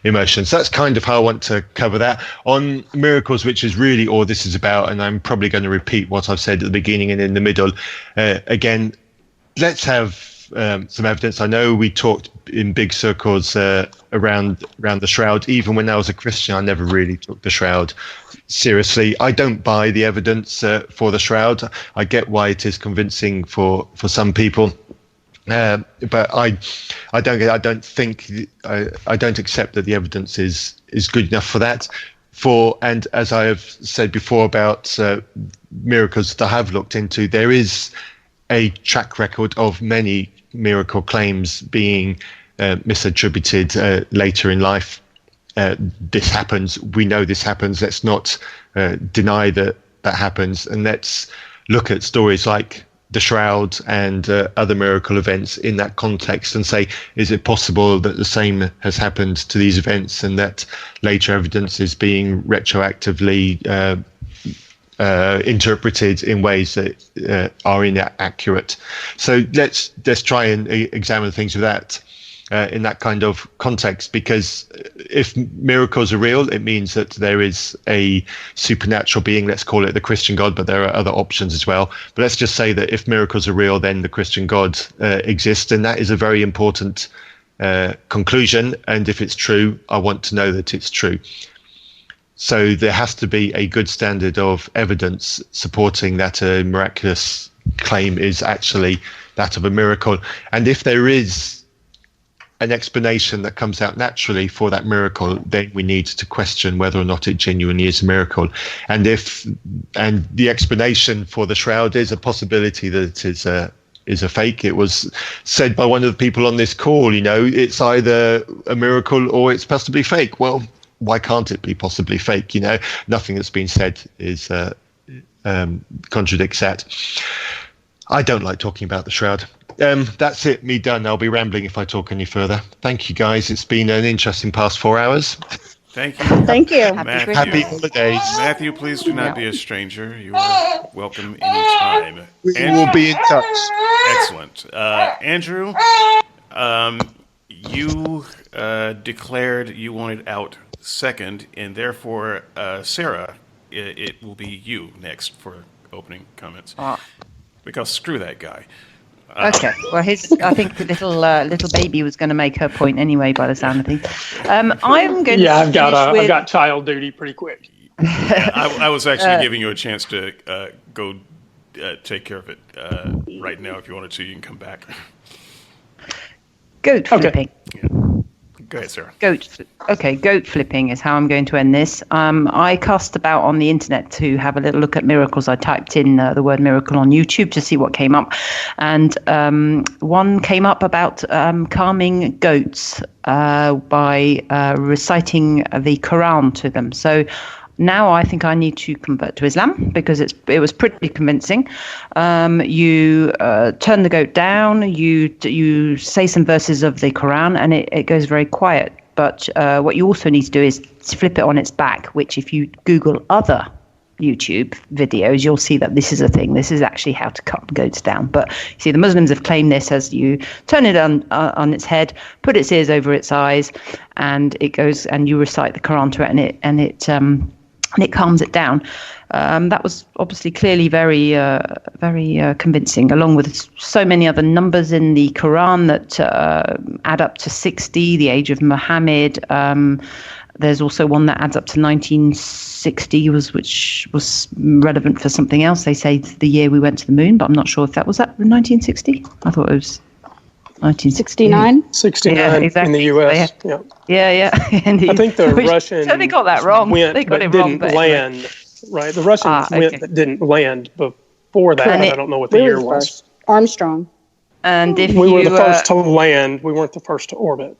emotion. So that's kind of how I want to cover that. On miracles, which is really all this is about, and I'm probably going to repeat what I've said at the beginning and in the middle. Again, let's have some evidence. I know we talked in big circles around the shroud. Even when I was a Christian, I never really took the shroud seriously. I don't buy the evidence for the shroud. I get why it is convincing for some people, but I don't accept that the evidence is good enough for that. And as I have said before about miracles that I have looked into, there is a track record of many miracle claims being misattributed later in life. This happens. We know this happens. Let's not deny that happens. And let's look at stories like the shroud and other miracle events in that context and say, is it possible that the same has happened to these events, and that later evidence is being retroactively interpreted in ways that are inaccurate? So let's try and examine things with that in that kind of context, because if miracles are real, it means that there is a supernatural being. Let's call it the Christian God, but there are other options as well. But let's just say that if miracles are real, then the Christian God exists, and that is a very important conclusion. And if it's true, I want to know that it's true. So there has to be a good standard of evidence supporting that a miraculous claim is actually that of a miracle. And if there is an explanation that comes out naturally for that miracle, then we need to question whether or not it genuinely is a miracle. And the explanation for the shroud is a possibility that it is a fake. It was said by one of the people on this call, it's either a miracle or it's possibly fake. Well, why can't it be possibly fake? Nothing that's been said is contradicts that. I don't like talking about the shroud. That's it, me done. I'll be rambling if I talk any further. Thank you, guys. It's been an interesting past 4 hours. Thank you. Thank you. Matthew. Happy holidays. Matthew, please do not be a stranger. You are welcome anytime. We will be in touch. Excellent. Andrew, you declared you wanted out second, and therefore, Sarah, it will be you next for opening comments. Because screw that guy. Okay. Well, I think the little baby was going to make her point anyway, by the sound of things. I'm going. Yeah, I've got child duty pretty quick. I was actually giving you a chance to go take care of it right now. If you wanted to, you can come back. Goat flipping. Yeah. Go ahead, Sarah. Goat flipping is how I'm going to end this. I cast about on the internet to have a little look at miracles. I typed in the word miracle on YouTube to see what came up. And one came up about calming goats by reciting the Quran to them. So now I think I need to convert to Islam, because it was pretty convincing. You turn the goat down, you say some verses of the Quran, and it goes very quiet. But what you also need to do is flip it on its back, which if you Google other YouTube videos, you'll see that this is a thing. This is actually how to cut goats down. But you see, the Muslims have claimed this as you turn it on its head, put its ears over its eyes, and it goes, and you recite the Quran to it, and it calms it down. That was obviously clearly very convincing, along with so many other numbers in the Quran that add up to 60, the age of Muhammad. There's also one that adds up to 1960, which was relevant for something else. They say the year we went to the moon, but I'm not sure if that was 1960. I thought it was 1969. 69 exactly. in the U.S. Yeah. I think the Russians. So they got that wrong. They got it wrong, didn't land. Anyway. Right, the Russians went but didn't land before that. I don't know what the year was. Armstrong. And if we were the first to land, we weren't the first to orbit.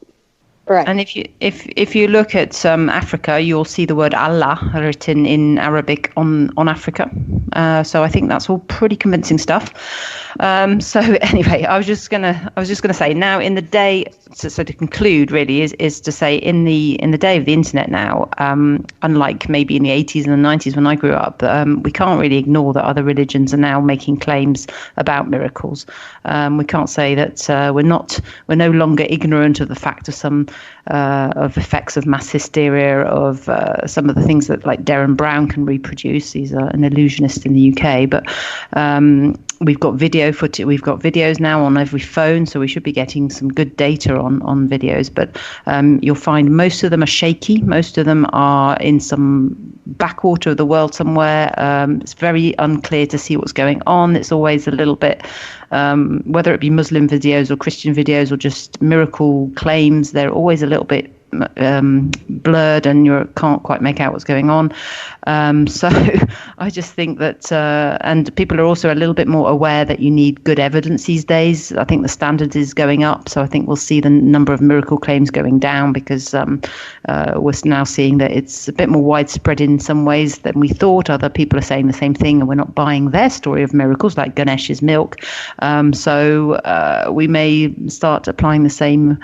Right. And if you look at Africa, you'll see the word Allah written in Arabic on Africa. So I think that's all pretty convincing stuff. So anyway, I was just gonna say now in the day. So to conclude, really is to say in the day of the internet now, unlike maybe in the 80s and the 90s when I grew up, we can't really ignore that other religions are now making claims about miracles. We can't say that we're no longer ignorant of the fact of some of effects of mass hysteria, of some of the things that like Darren Brown can reproduce. He's an illusionist in the UK, but we've got video footage. We've got videos now on every phone, so we should be getting some good data on videos. But you'll find most of them are shaky. Most of them are in some backwater of the world somewhere. It's very unclear to see what's going on. It's always a little bit, whether it be Muslim videos or Christian videos or just miracle claims, they're always a little bit blurred and you can't quite make out what's going on. So I just think that, and people are also a little bit more aware that you need good evidence these days. I think the standard is going up. So I think we'll see the number of miracle claims going down because we're now seeing that it's a bit more widespread in some ways than we thought. Other people are saying the same thing and we're not buying their story of miracles like Ganesh's milk. So we may start applying the same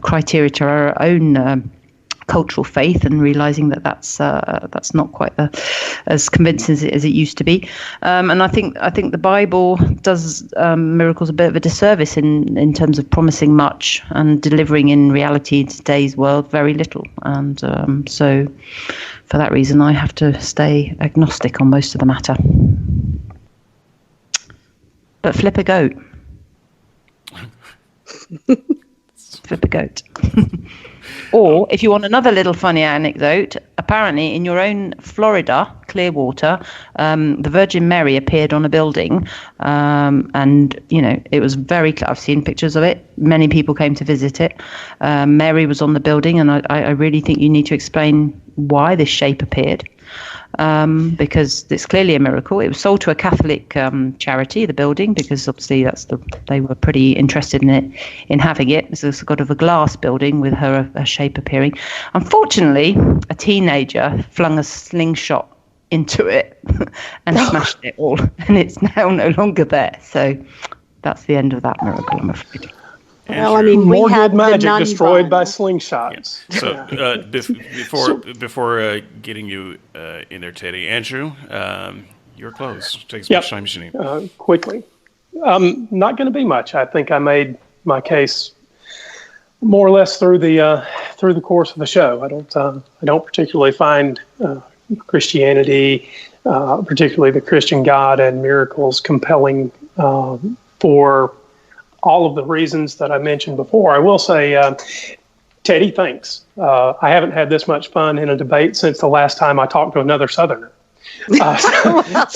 criteria to our own cultural faith and realizing that that's not quite as convincing as it used to be. And I think the Bible does miracles a bit of a disservice in terms of promising much and delivering in reality in today's world very little. And so for that reason, I have to stay agnostic on most of the matter. But flip a goat. Flip a goat. Or if you want another little funny anecdote, apparently in your own Florida, Clearwater, the Virgin Mary appeared on a building, and it was I've seen pictures of it. Many people came to visit it. Mary was on the building, and I really think you need to explain why this shape appeared. Because it's clearly a miracle. It was sold to a Catholic charity, the building, because obviously they were pretty interested in having it. It's sort of a glass building with her shape appearing. Unfortunately, a teenager flung a slingshot into it and smashed it all, and it's now no longer there. So that's the end of that miracle, I'm afraid. Well, I mean, more good magic destroyed by slingshots. Yeah. So before getting you in there, Teddy, Andrew, your close. Take as much time as you need. Quickly. Not going to be much. I think I made my case more or less through the course of the show. I don't particularly find Christianity, particularly the Christian God and miracles, compelling for all of the reasons that I mentioned before. I will say, Teddy, thanks. I haven't had this much fun in a debate since the last time I talked to another Southerner. Well,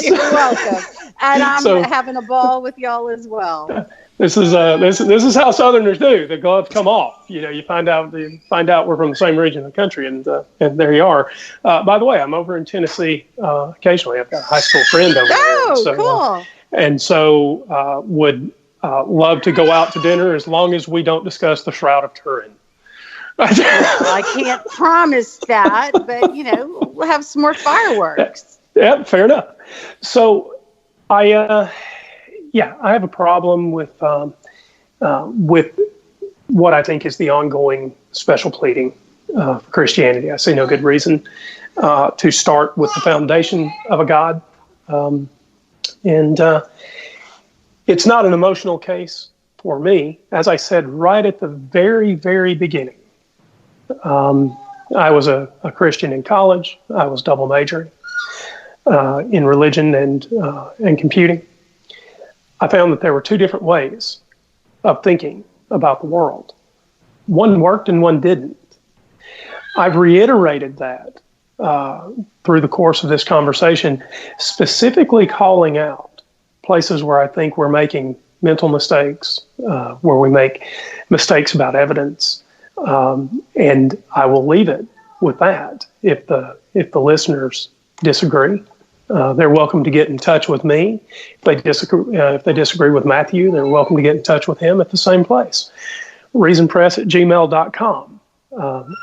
you're welcome. And I'm having a ball with y'all as well. This is how Southerners do. The gloves come off. You find out we're from the same region of the country, and there you are. By the way, I'm over in Tennessee occasionally. I've got a high school friend over there. Oh, cool. So would love to go out to dinner as long as we don't discuss the Shroud of Turin. I can't promise that, but we'll have some more fireworks. Yeah, fair enough. So I have a problem with what I think is the ongoing special pleading for Christianity. I see no good reason to start with the foundation of a God. And it's not an emotional case for me. As I said right at the very, very beginning, I was a Christian in college. I was double majoring in religion and computing. I found that there were two different ways of thinking about the world. One worked and one didn't. I've reiterated that through the course of this conversation, specifically calling out places where I think we're making mental mistakes, where we make mistakes about evidence, and I will leave it with that. If the listeners disagree, they're welcome to get in touch with me. If they disagree with Matthew, they're welcome to get in touch with him at the same place, reasonpress@gmail.com.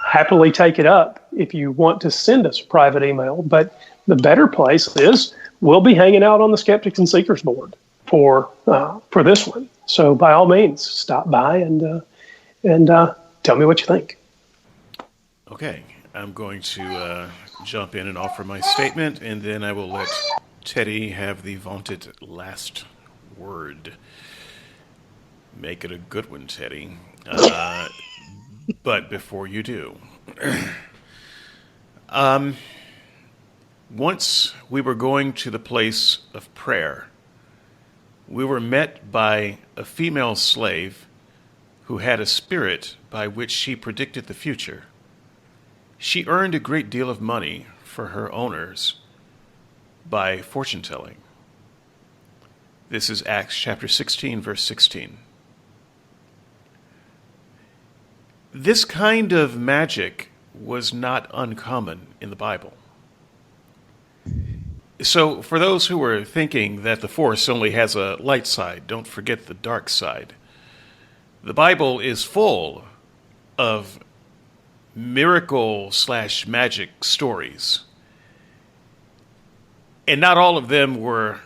Happily take it up if you want to send us a private email, but the better place is we'll be hanging out on the Skeptics and Seekers board for this one. So by all means, stop by and tell me what you think. Okay, I'm going to jump in and offer my statement, and then I will let Teddy have the vaunted last word. Make it a good one, Teddy. But before you do, once we were going to the place of prayer, we were met by a female slave who had a spirit by which she predicted the future. She earned a great deal of money for her owners by fortune telling. This is Acts chapter 16, verse 16. This kind of magic was not uncommon in the Bible. So for those who are thinking that the Force only has a light side, don't forget the dark side. The Bible is full of miracle/magic stories. And not all of them were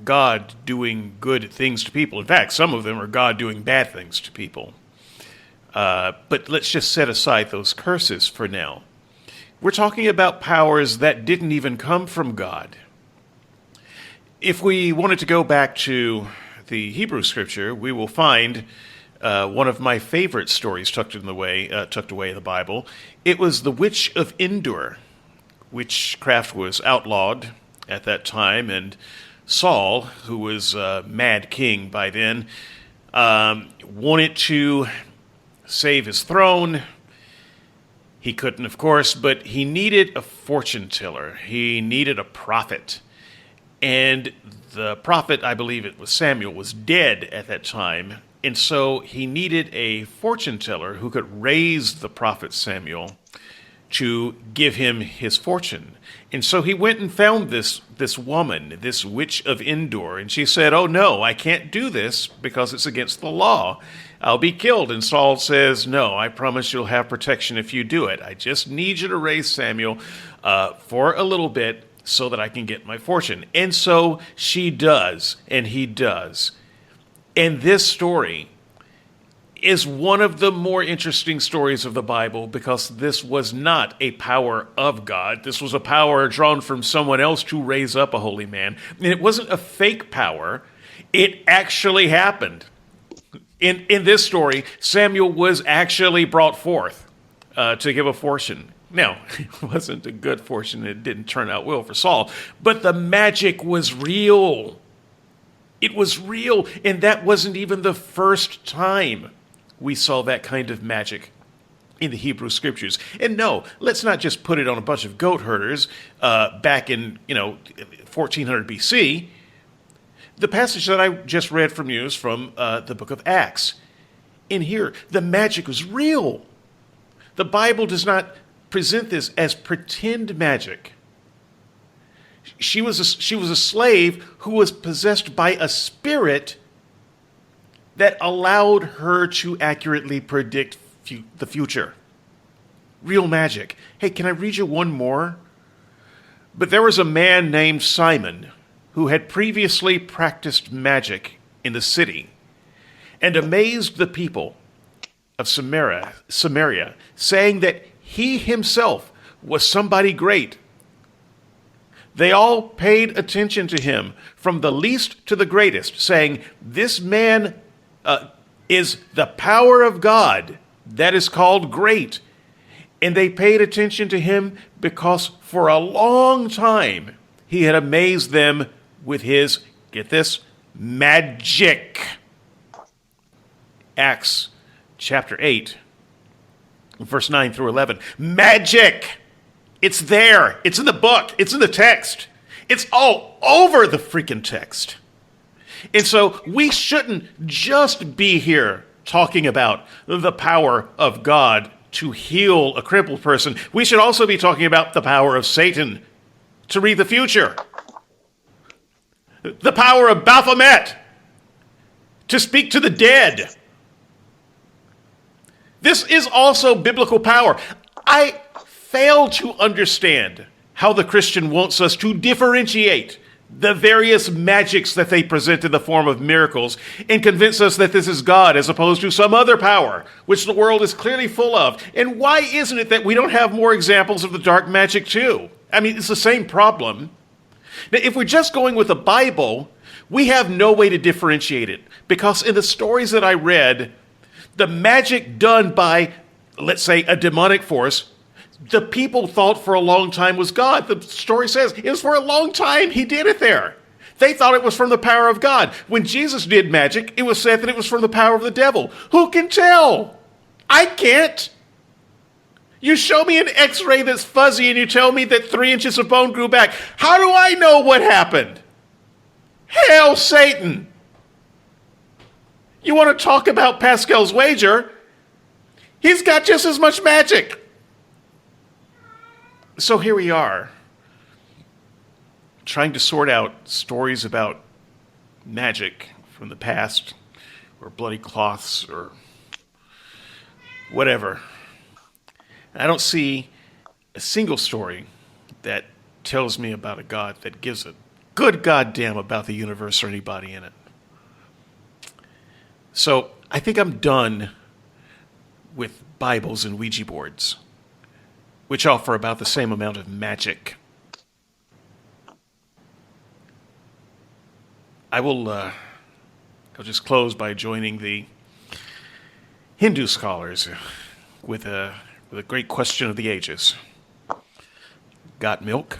God doing good things to people. In fact, some of them are God doing bad things to people. But let's just set aside those curses for now. We're talking about powers that didn't even come from God. If we wanted to go back to the Hebrew scripture, we will find one of my favorite stories tucked away in the Bible. It was the Witch of Endor. Witchcraft was outlawed at that time, and Saul, who was mad king by then, wanted to save his throne. He couldn't, of course, but he needed a fortune teller. He needed a prophet. And the prophet, I believe it was Samuel, was dead at that time. And so he needed a fortune teller who could raise the prophet Samuel to give him his fortune. And so he went and found this woman, this witch of Endor, and she said, "Oh no, I can't do this because it's against the law. I'll be killed." And Saul says, "No, I promise you'll have protection if you do it. I just need you to raise Samuel for a little bit so that I can get my fortune." And so she does, and he does. And this story is one of the more interesting stories of the Bible because this was not a power of God. This was a power drawn from someone else to raise up a holy man. And it wasn't a fake power. It actually happened. In this story, Samuel was actually brought forth to give a fortune. Now, it wasn't a good fortune. It didn't turn out well for Saul. But the magic was real. It was real. And that wasn't even the first time we saw that kind of magic in the Hebrew scriptures. And no, let's not just put it on a bunch of goat herders back in 1400 BC. The passage that I just read from you is from the book of Acts. In here, the magic was real. The Bible does not present this as pretend magic. She was a slave who was possessed by a spirit that allowed her to accurately predict the future. Real magic. Hey, can I read you one more? But there was a man named Simon who had previously practiced magic in the city and amazed the people of Samaria, saying that he himself was somebody great. They all paid attention to him, from the least to the greatest, saying, this man is the power of God that is called great. And they paid attention to him because for a long time he had amazed them with his, get this, magic. Acts chapter 8, verse 9 through 11. Magic! It's there. It's in the book. It's in the text. It's all over the freaking text. And so we shouldn't just be here talking about the power of God to heal a crippled person. We should also be talking about the power of Satan to read the future. The power of Baphomet to speak to the dead. This is also biblical power. I fail to understand how the Christian wants us to differentiate the various magics that they present in the form of miracles and convince us that this is God as opposed to some other power, which the world is clearly full of. And why isn't it that we don't have more examples of the dark magic too? I mean, it's the same problem. Now, if we're just going with the Bible, we have no way to differentiate it, because in the stories that I read, the magic done by, let's say, a demonic force, the people thought for a long time was God. The story says it was for a long time he did it there. They thought it was from the power of God. When Jesus did magic, it was said that it was from the power of the devil. Who can tell? I can't. You show me an x-ray that's fuzzy and you tell me that 3 inches of bone grew back. How do I know what happened? Hail Satan! You want to talk about Pascal's wager? He's got just as much magic. So here we are, trying to sort out stories about magic from the past, or bloody cloths, or whatever. I don't see a single story that tells me about a God that gives a good goddamn about the universe or anybody in it. So I think I'm done with Bibles and Ouija boards, which offer about the same amount of magic. I'll just close by joining the Hindu scholars with a great question of the ages. Got milk?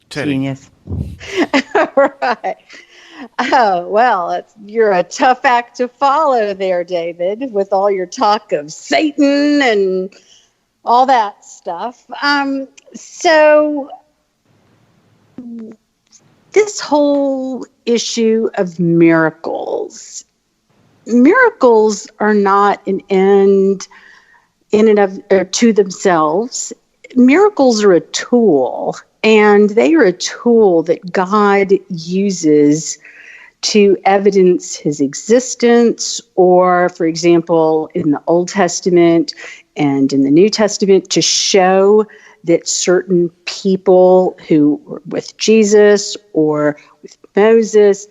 Teddi. Genius. All right. Oh, well, you're a tough act to follow there, David, with all your talk of Satan and all that stuff. So this whole issue of miracles are not an end in and of or to themselves. Miracles are a tool, and they are a tool that God uses to evidence his existence, or, for example, in the Old Testament and in the New Testament, to show that certain people who were with Jesus or with Moses,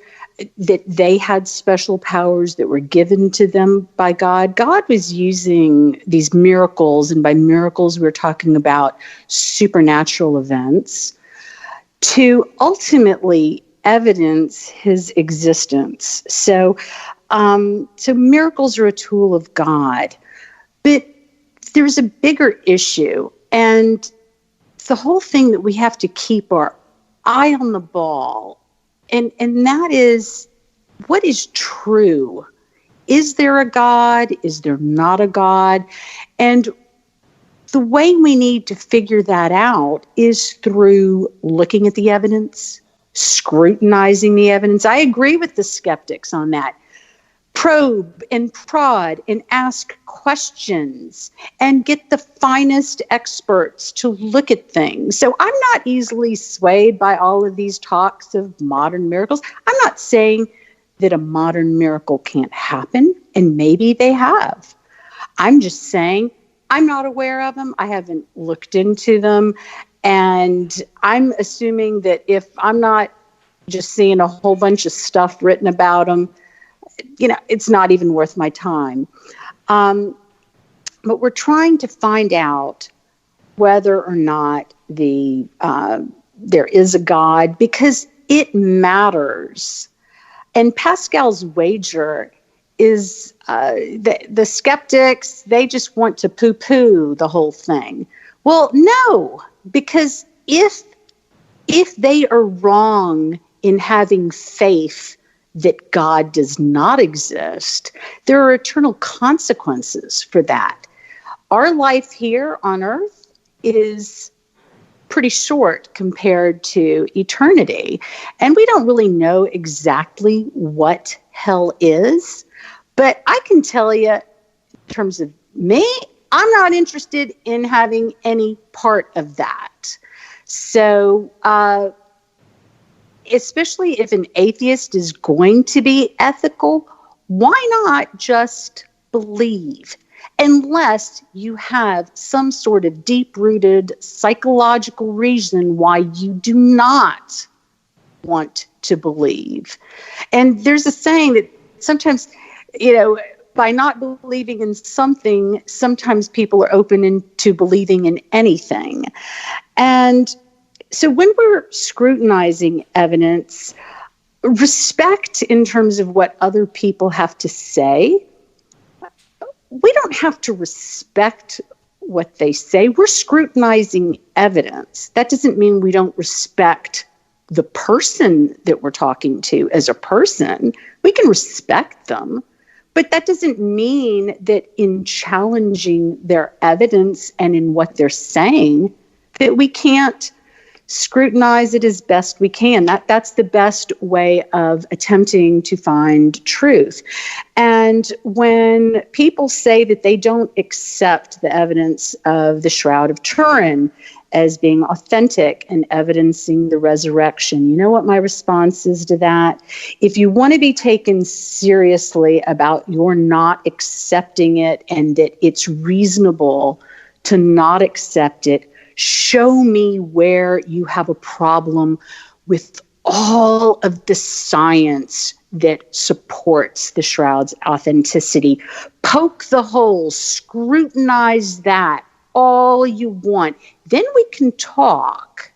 that they had special powers that were given to them by God. God was using these miracles, and by miracles we're talking about supernatural events, to ultimately evidence his existence. So miracles are a tool of God. But there's a bigger issue, and it's the whole thing that we have to keep our eye on the ball. And that is, what is true? Is there a God? Is there not a God? And the way we need to figure that out is through looking at the evidence, scrutinizing the evidence. I agree with the skeptics on that. Probe and prod and ask questions and get the finest experts to look at things. So I'm not easily swayed by all of these talks of modern miracles. I'm not saying that a modern miracle can't happen, and maybe they have. I'm just saying I'm not aware of them. I haven't looked into them. And I'm assuming that if I'm not just seeing a whole bunch of stuff written about them, it's not even worth my time. But we're trying to find out whether or not there is a God, because it matters. And Pascal's wager is the skeptics, they just want to poo-poo the whole thing. Well, no, because if they are wrong in having faith that God does not exist, there are eternal consequences for that. Our life here on earth is pretty short compared to eternity. And we don't really know exactly what hell is. But I can tell you, in terms of me, I'm not interested in having any part of that. So, especially if an atheist is going to be ethical, why not just believe? Unless you have some sort of deep-rooted psychological reason why you do not want to believe. And there's a saying that sometimes, by not believing in something, sometimes people are open to believing in anything. And so when we're scrutinizing evidence, respect in terms of what other people have to say, we don't have to respect what they say. We're scrutinizing evidence. That doesn't mean we don't respect the person that we're talking to as a person. We can respect them, but that doesn't mean that in challenging their evidence and in what they're saying, that we can't scrutinize it as best we can. That's the best way of attempting to find truth. And when people say that they don't accept the evidence of the Shroud of Turin as being authentic and evidencing the resurrection, you know what my response is to that? If you want to be taken seriously about your not accepting it and that it's reasonable to not accept it, show me where you have a problem with all of the science that supports the Shroud's authenticity. Poke the holes, scrutinize that all you want. Then we can talk.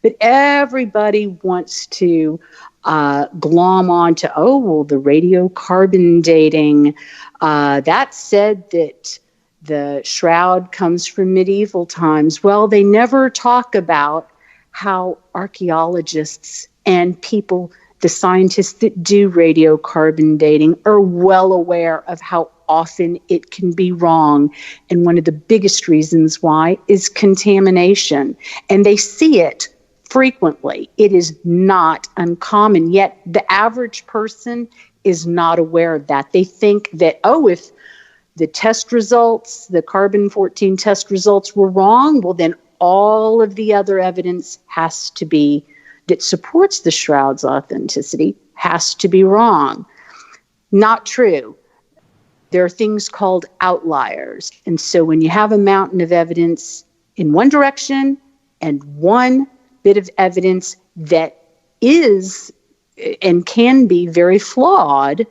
But everybody wants to glom on to, the radiocarbon dating. That said that the Shroud comes from medieval times. Well, they never talk about how archaeologists and people, the scientists that do radiocarbon dating, are well aware of how often it can be wrong. And one of the biggest reasons why is contamination. And they see it frequently. It is not uncommon. Yet the average person is not aware of that. They think that, if the test results, the carbon-14 test results were wrong, well, then all of the other evidence has to be, that supports the Shroud's authenticity, has to be wrong. Not true. There are things called outliers. And so when you have a mountain of evidence in one direction and one bit of evidence that is and can be very flawed,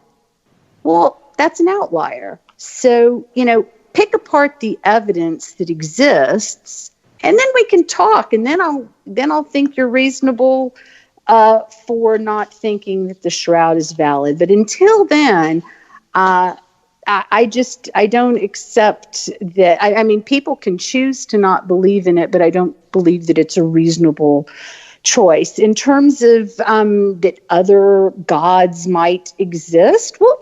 well, that's an outlier. So, pick apart the evidence that exists, and then we can talk, and then I'll think you're reasonable for not thinking that the Shroud is valid. But until then, I don't accept that. I mean, people can choose to not believe in it, but I don't believe that it's a reasonable choice. In terms of that other gods might exist, well,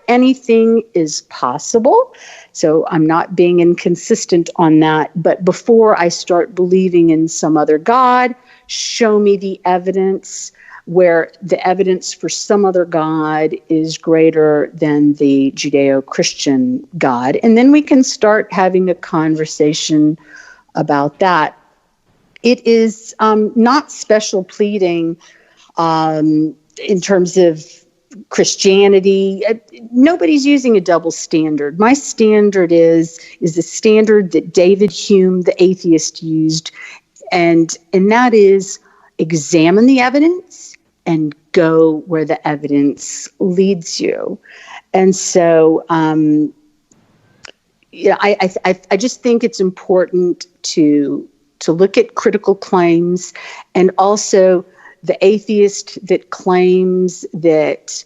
anything is possible. So I'm not being inconsistent on that. But before I start believing in some other god, show me the evidence where the evidence for some other god is greater than the Judeo-Christian God. And then we can start having a conversation about that. It is not special pleading in terms of Christianity. Nobody's using a double standard. My standard is the standard that David Hume, the atheist, used, and that is examine the evidence and go where the evidence leads you. And so, I just think it's important to look at critical claims, and also the atheist that claims that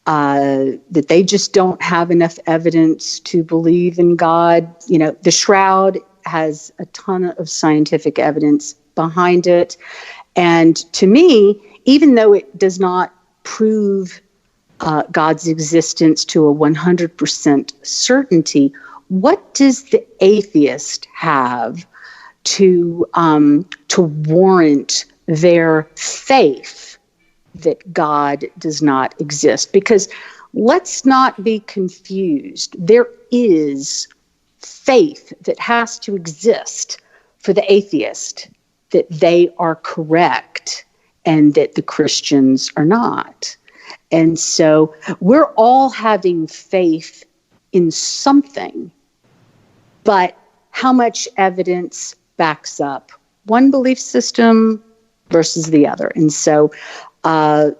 that they just don't have enough evidence to believe in God. The Shroud has a ton of scientific evidence behind it. And to me, even though it does not prove God's existence to a 100% certainty, what does the atheist have to warrant their faith that God does not exist? Because let's not be confused. There is faith that has to exist for the atheist that they are correct and that the Christians are not. And so we're all having faith in something, but how much evidence backs up one belief system versus the other? And so the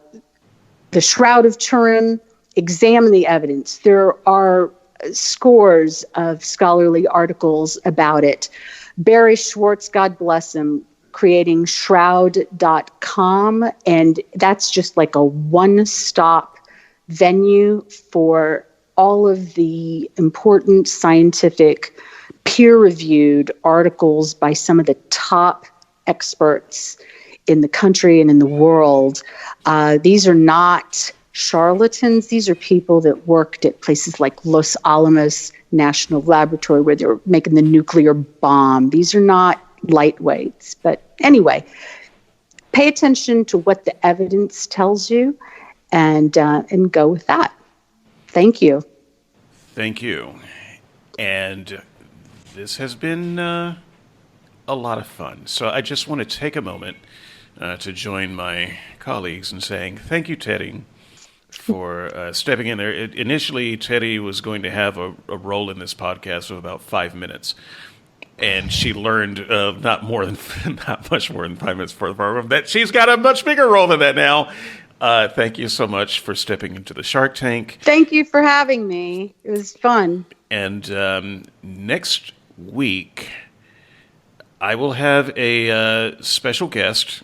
Shroud of Turin, examine the evidence. There are scores of scholarly articles about it. Barry Schwartz, God bless him, creating shroud.com, and that's just like a one-stop venue for all of the important scientific peer-reviewed articles by some of the top experts in the country and in the world. These are not charlatans. These are people that worked at places like Los Alamos National Laboratory where they were making the nuclear bomb. These are not lightweights. But anyway, pay attention to what the evidence tells you and go with that. Thank you. Thank you. And this has been a lot of fun. So I just want to take a moment to join my colleagues in saying thank you, Teddi, for stepping in there. Initially, Teddi was going to have a role in this podcast of about 5 minutes, and she learned not much more than 5 minutes for the program that she's got a much bigger role than that now. Thank you so much for stepping into the Shark Tank. Thank you for having me. It was fun. And next week, I will have a special guest.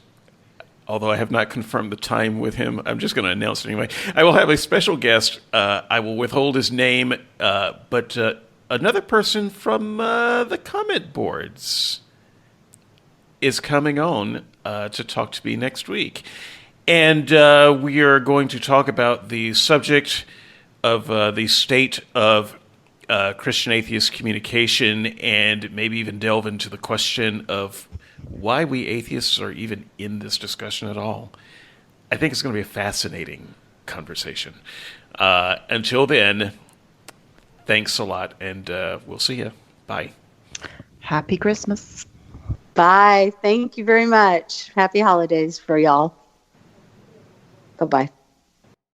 Although I have not confirmed the time with him, I'm just going to announce it anyway. I will have a special guest. I will withhold his name, but another person from the comment boards is coming on to talk to me next week. And we are going to talk about the subject of the state of Christian atheist communication, and maybe even delve into the question of why we atheists are even in this discussion at all. I think it's going to be a fascinating conversation. Until then, thanks a lot, and we'll see you. Bye. Happy Christmas. Bye. Thank you very much. Happy holidays for y'all. Bye-bye.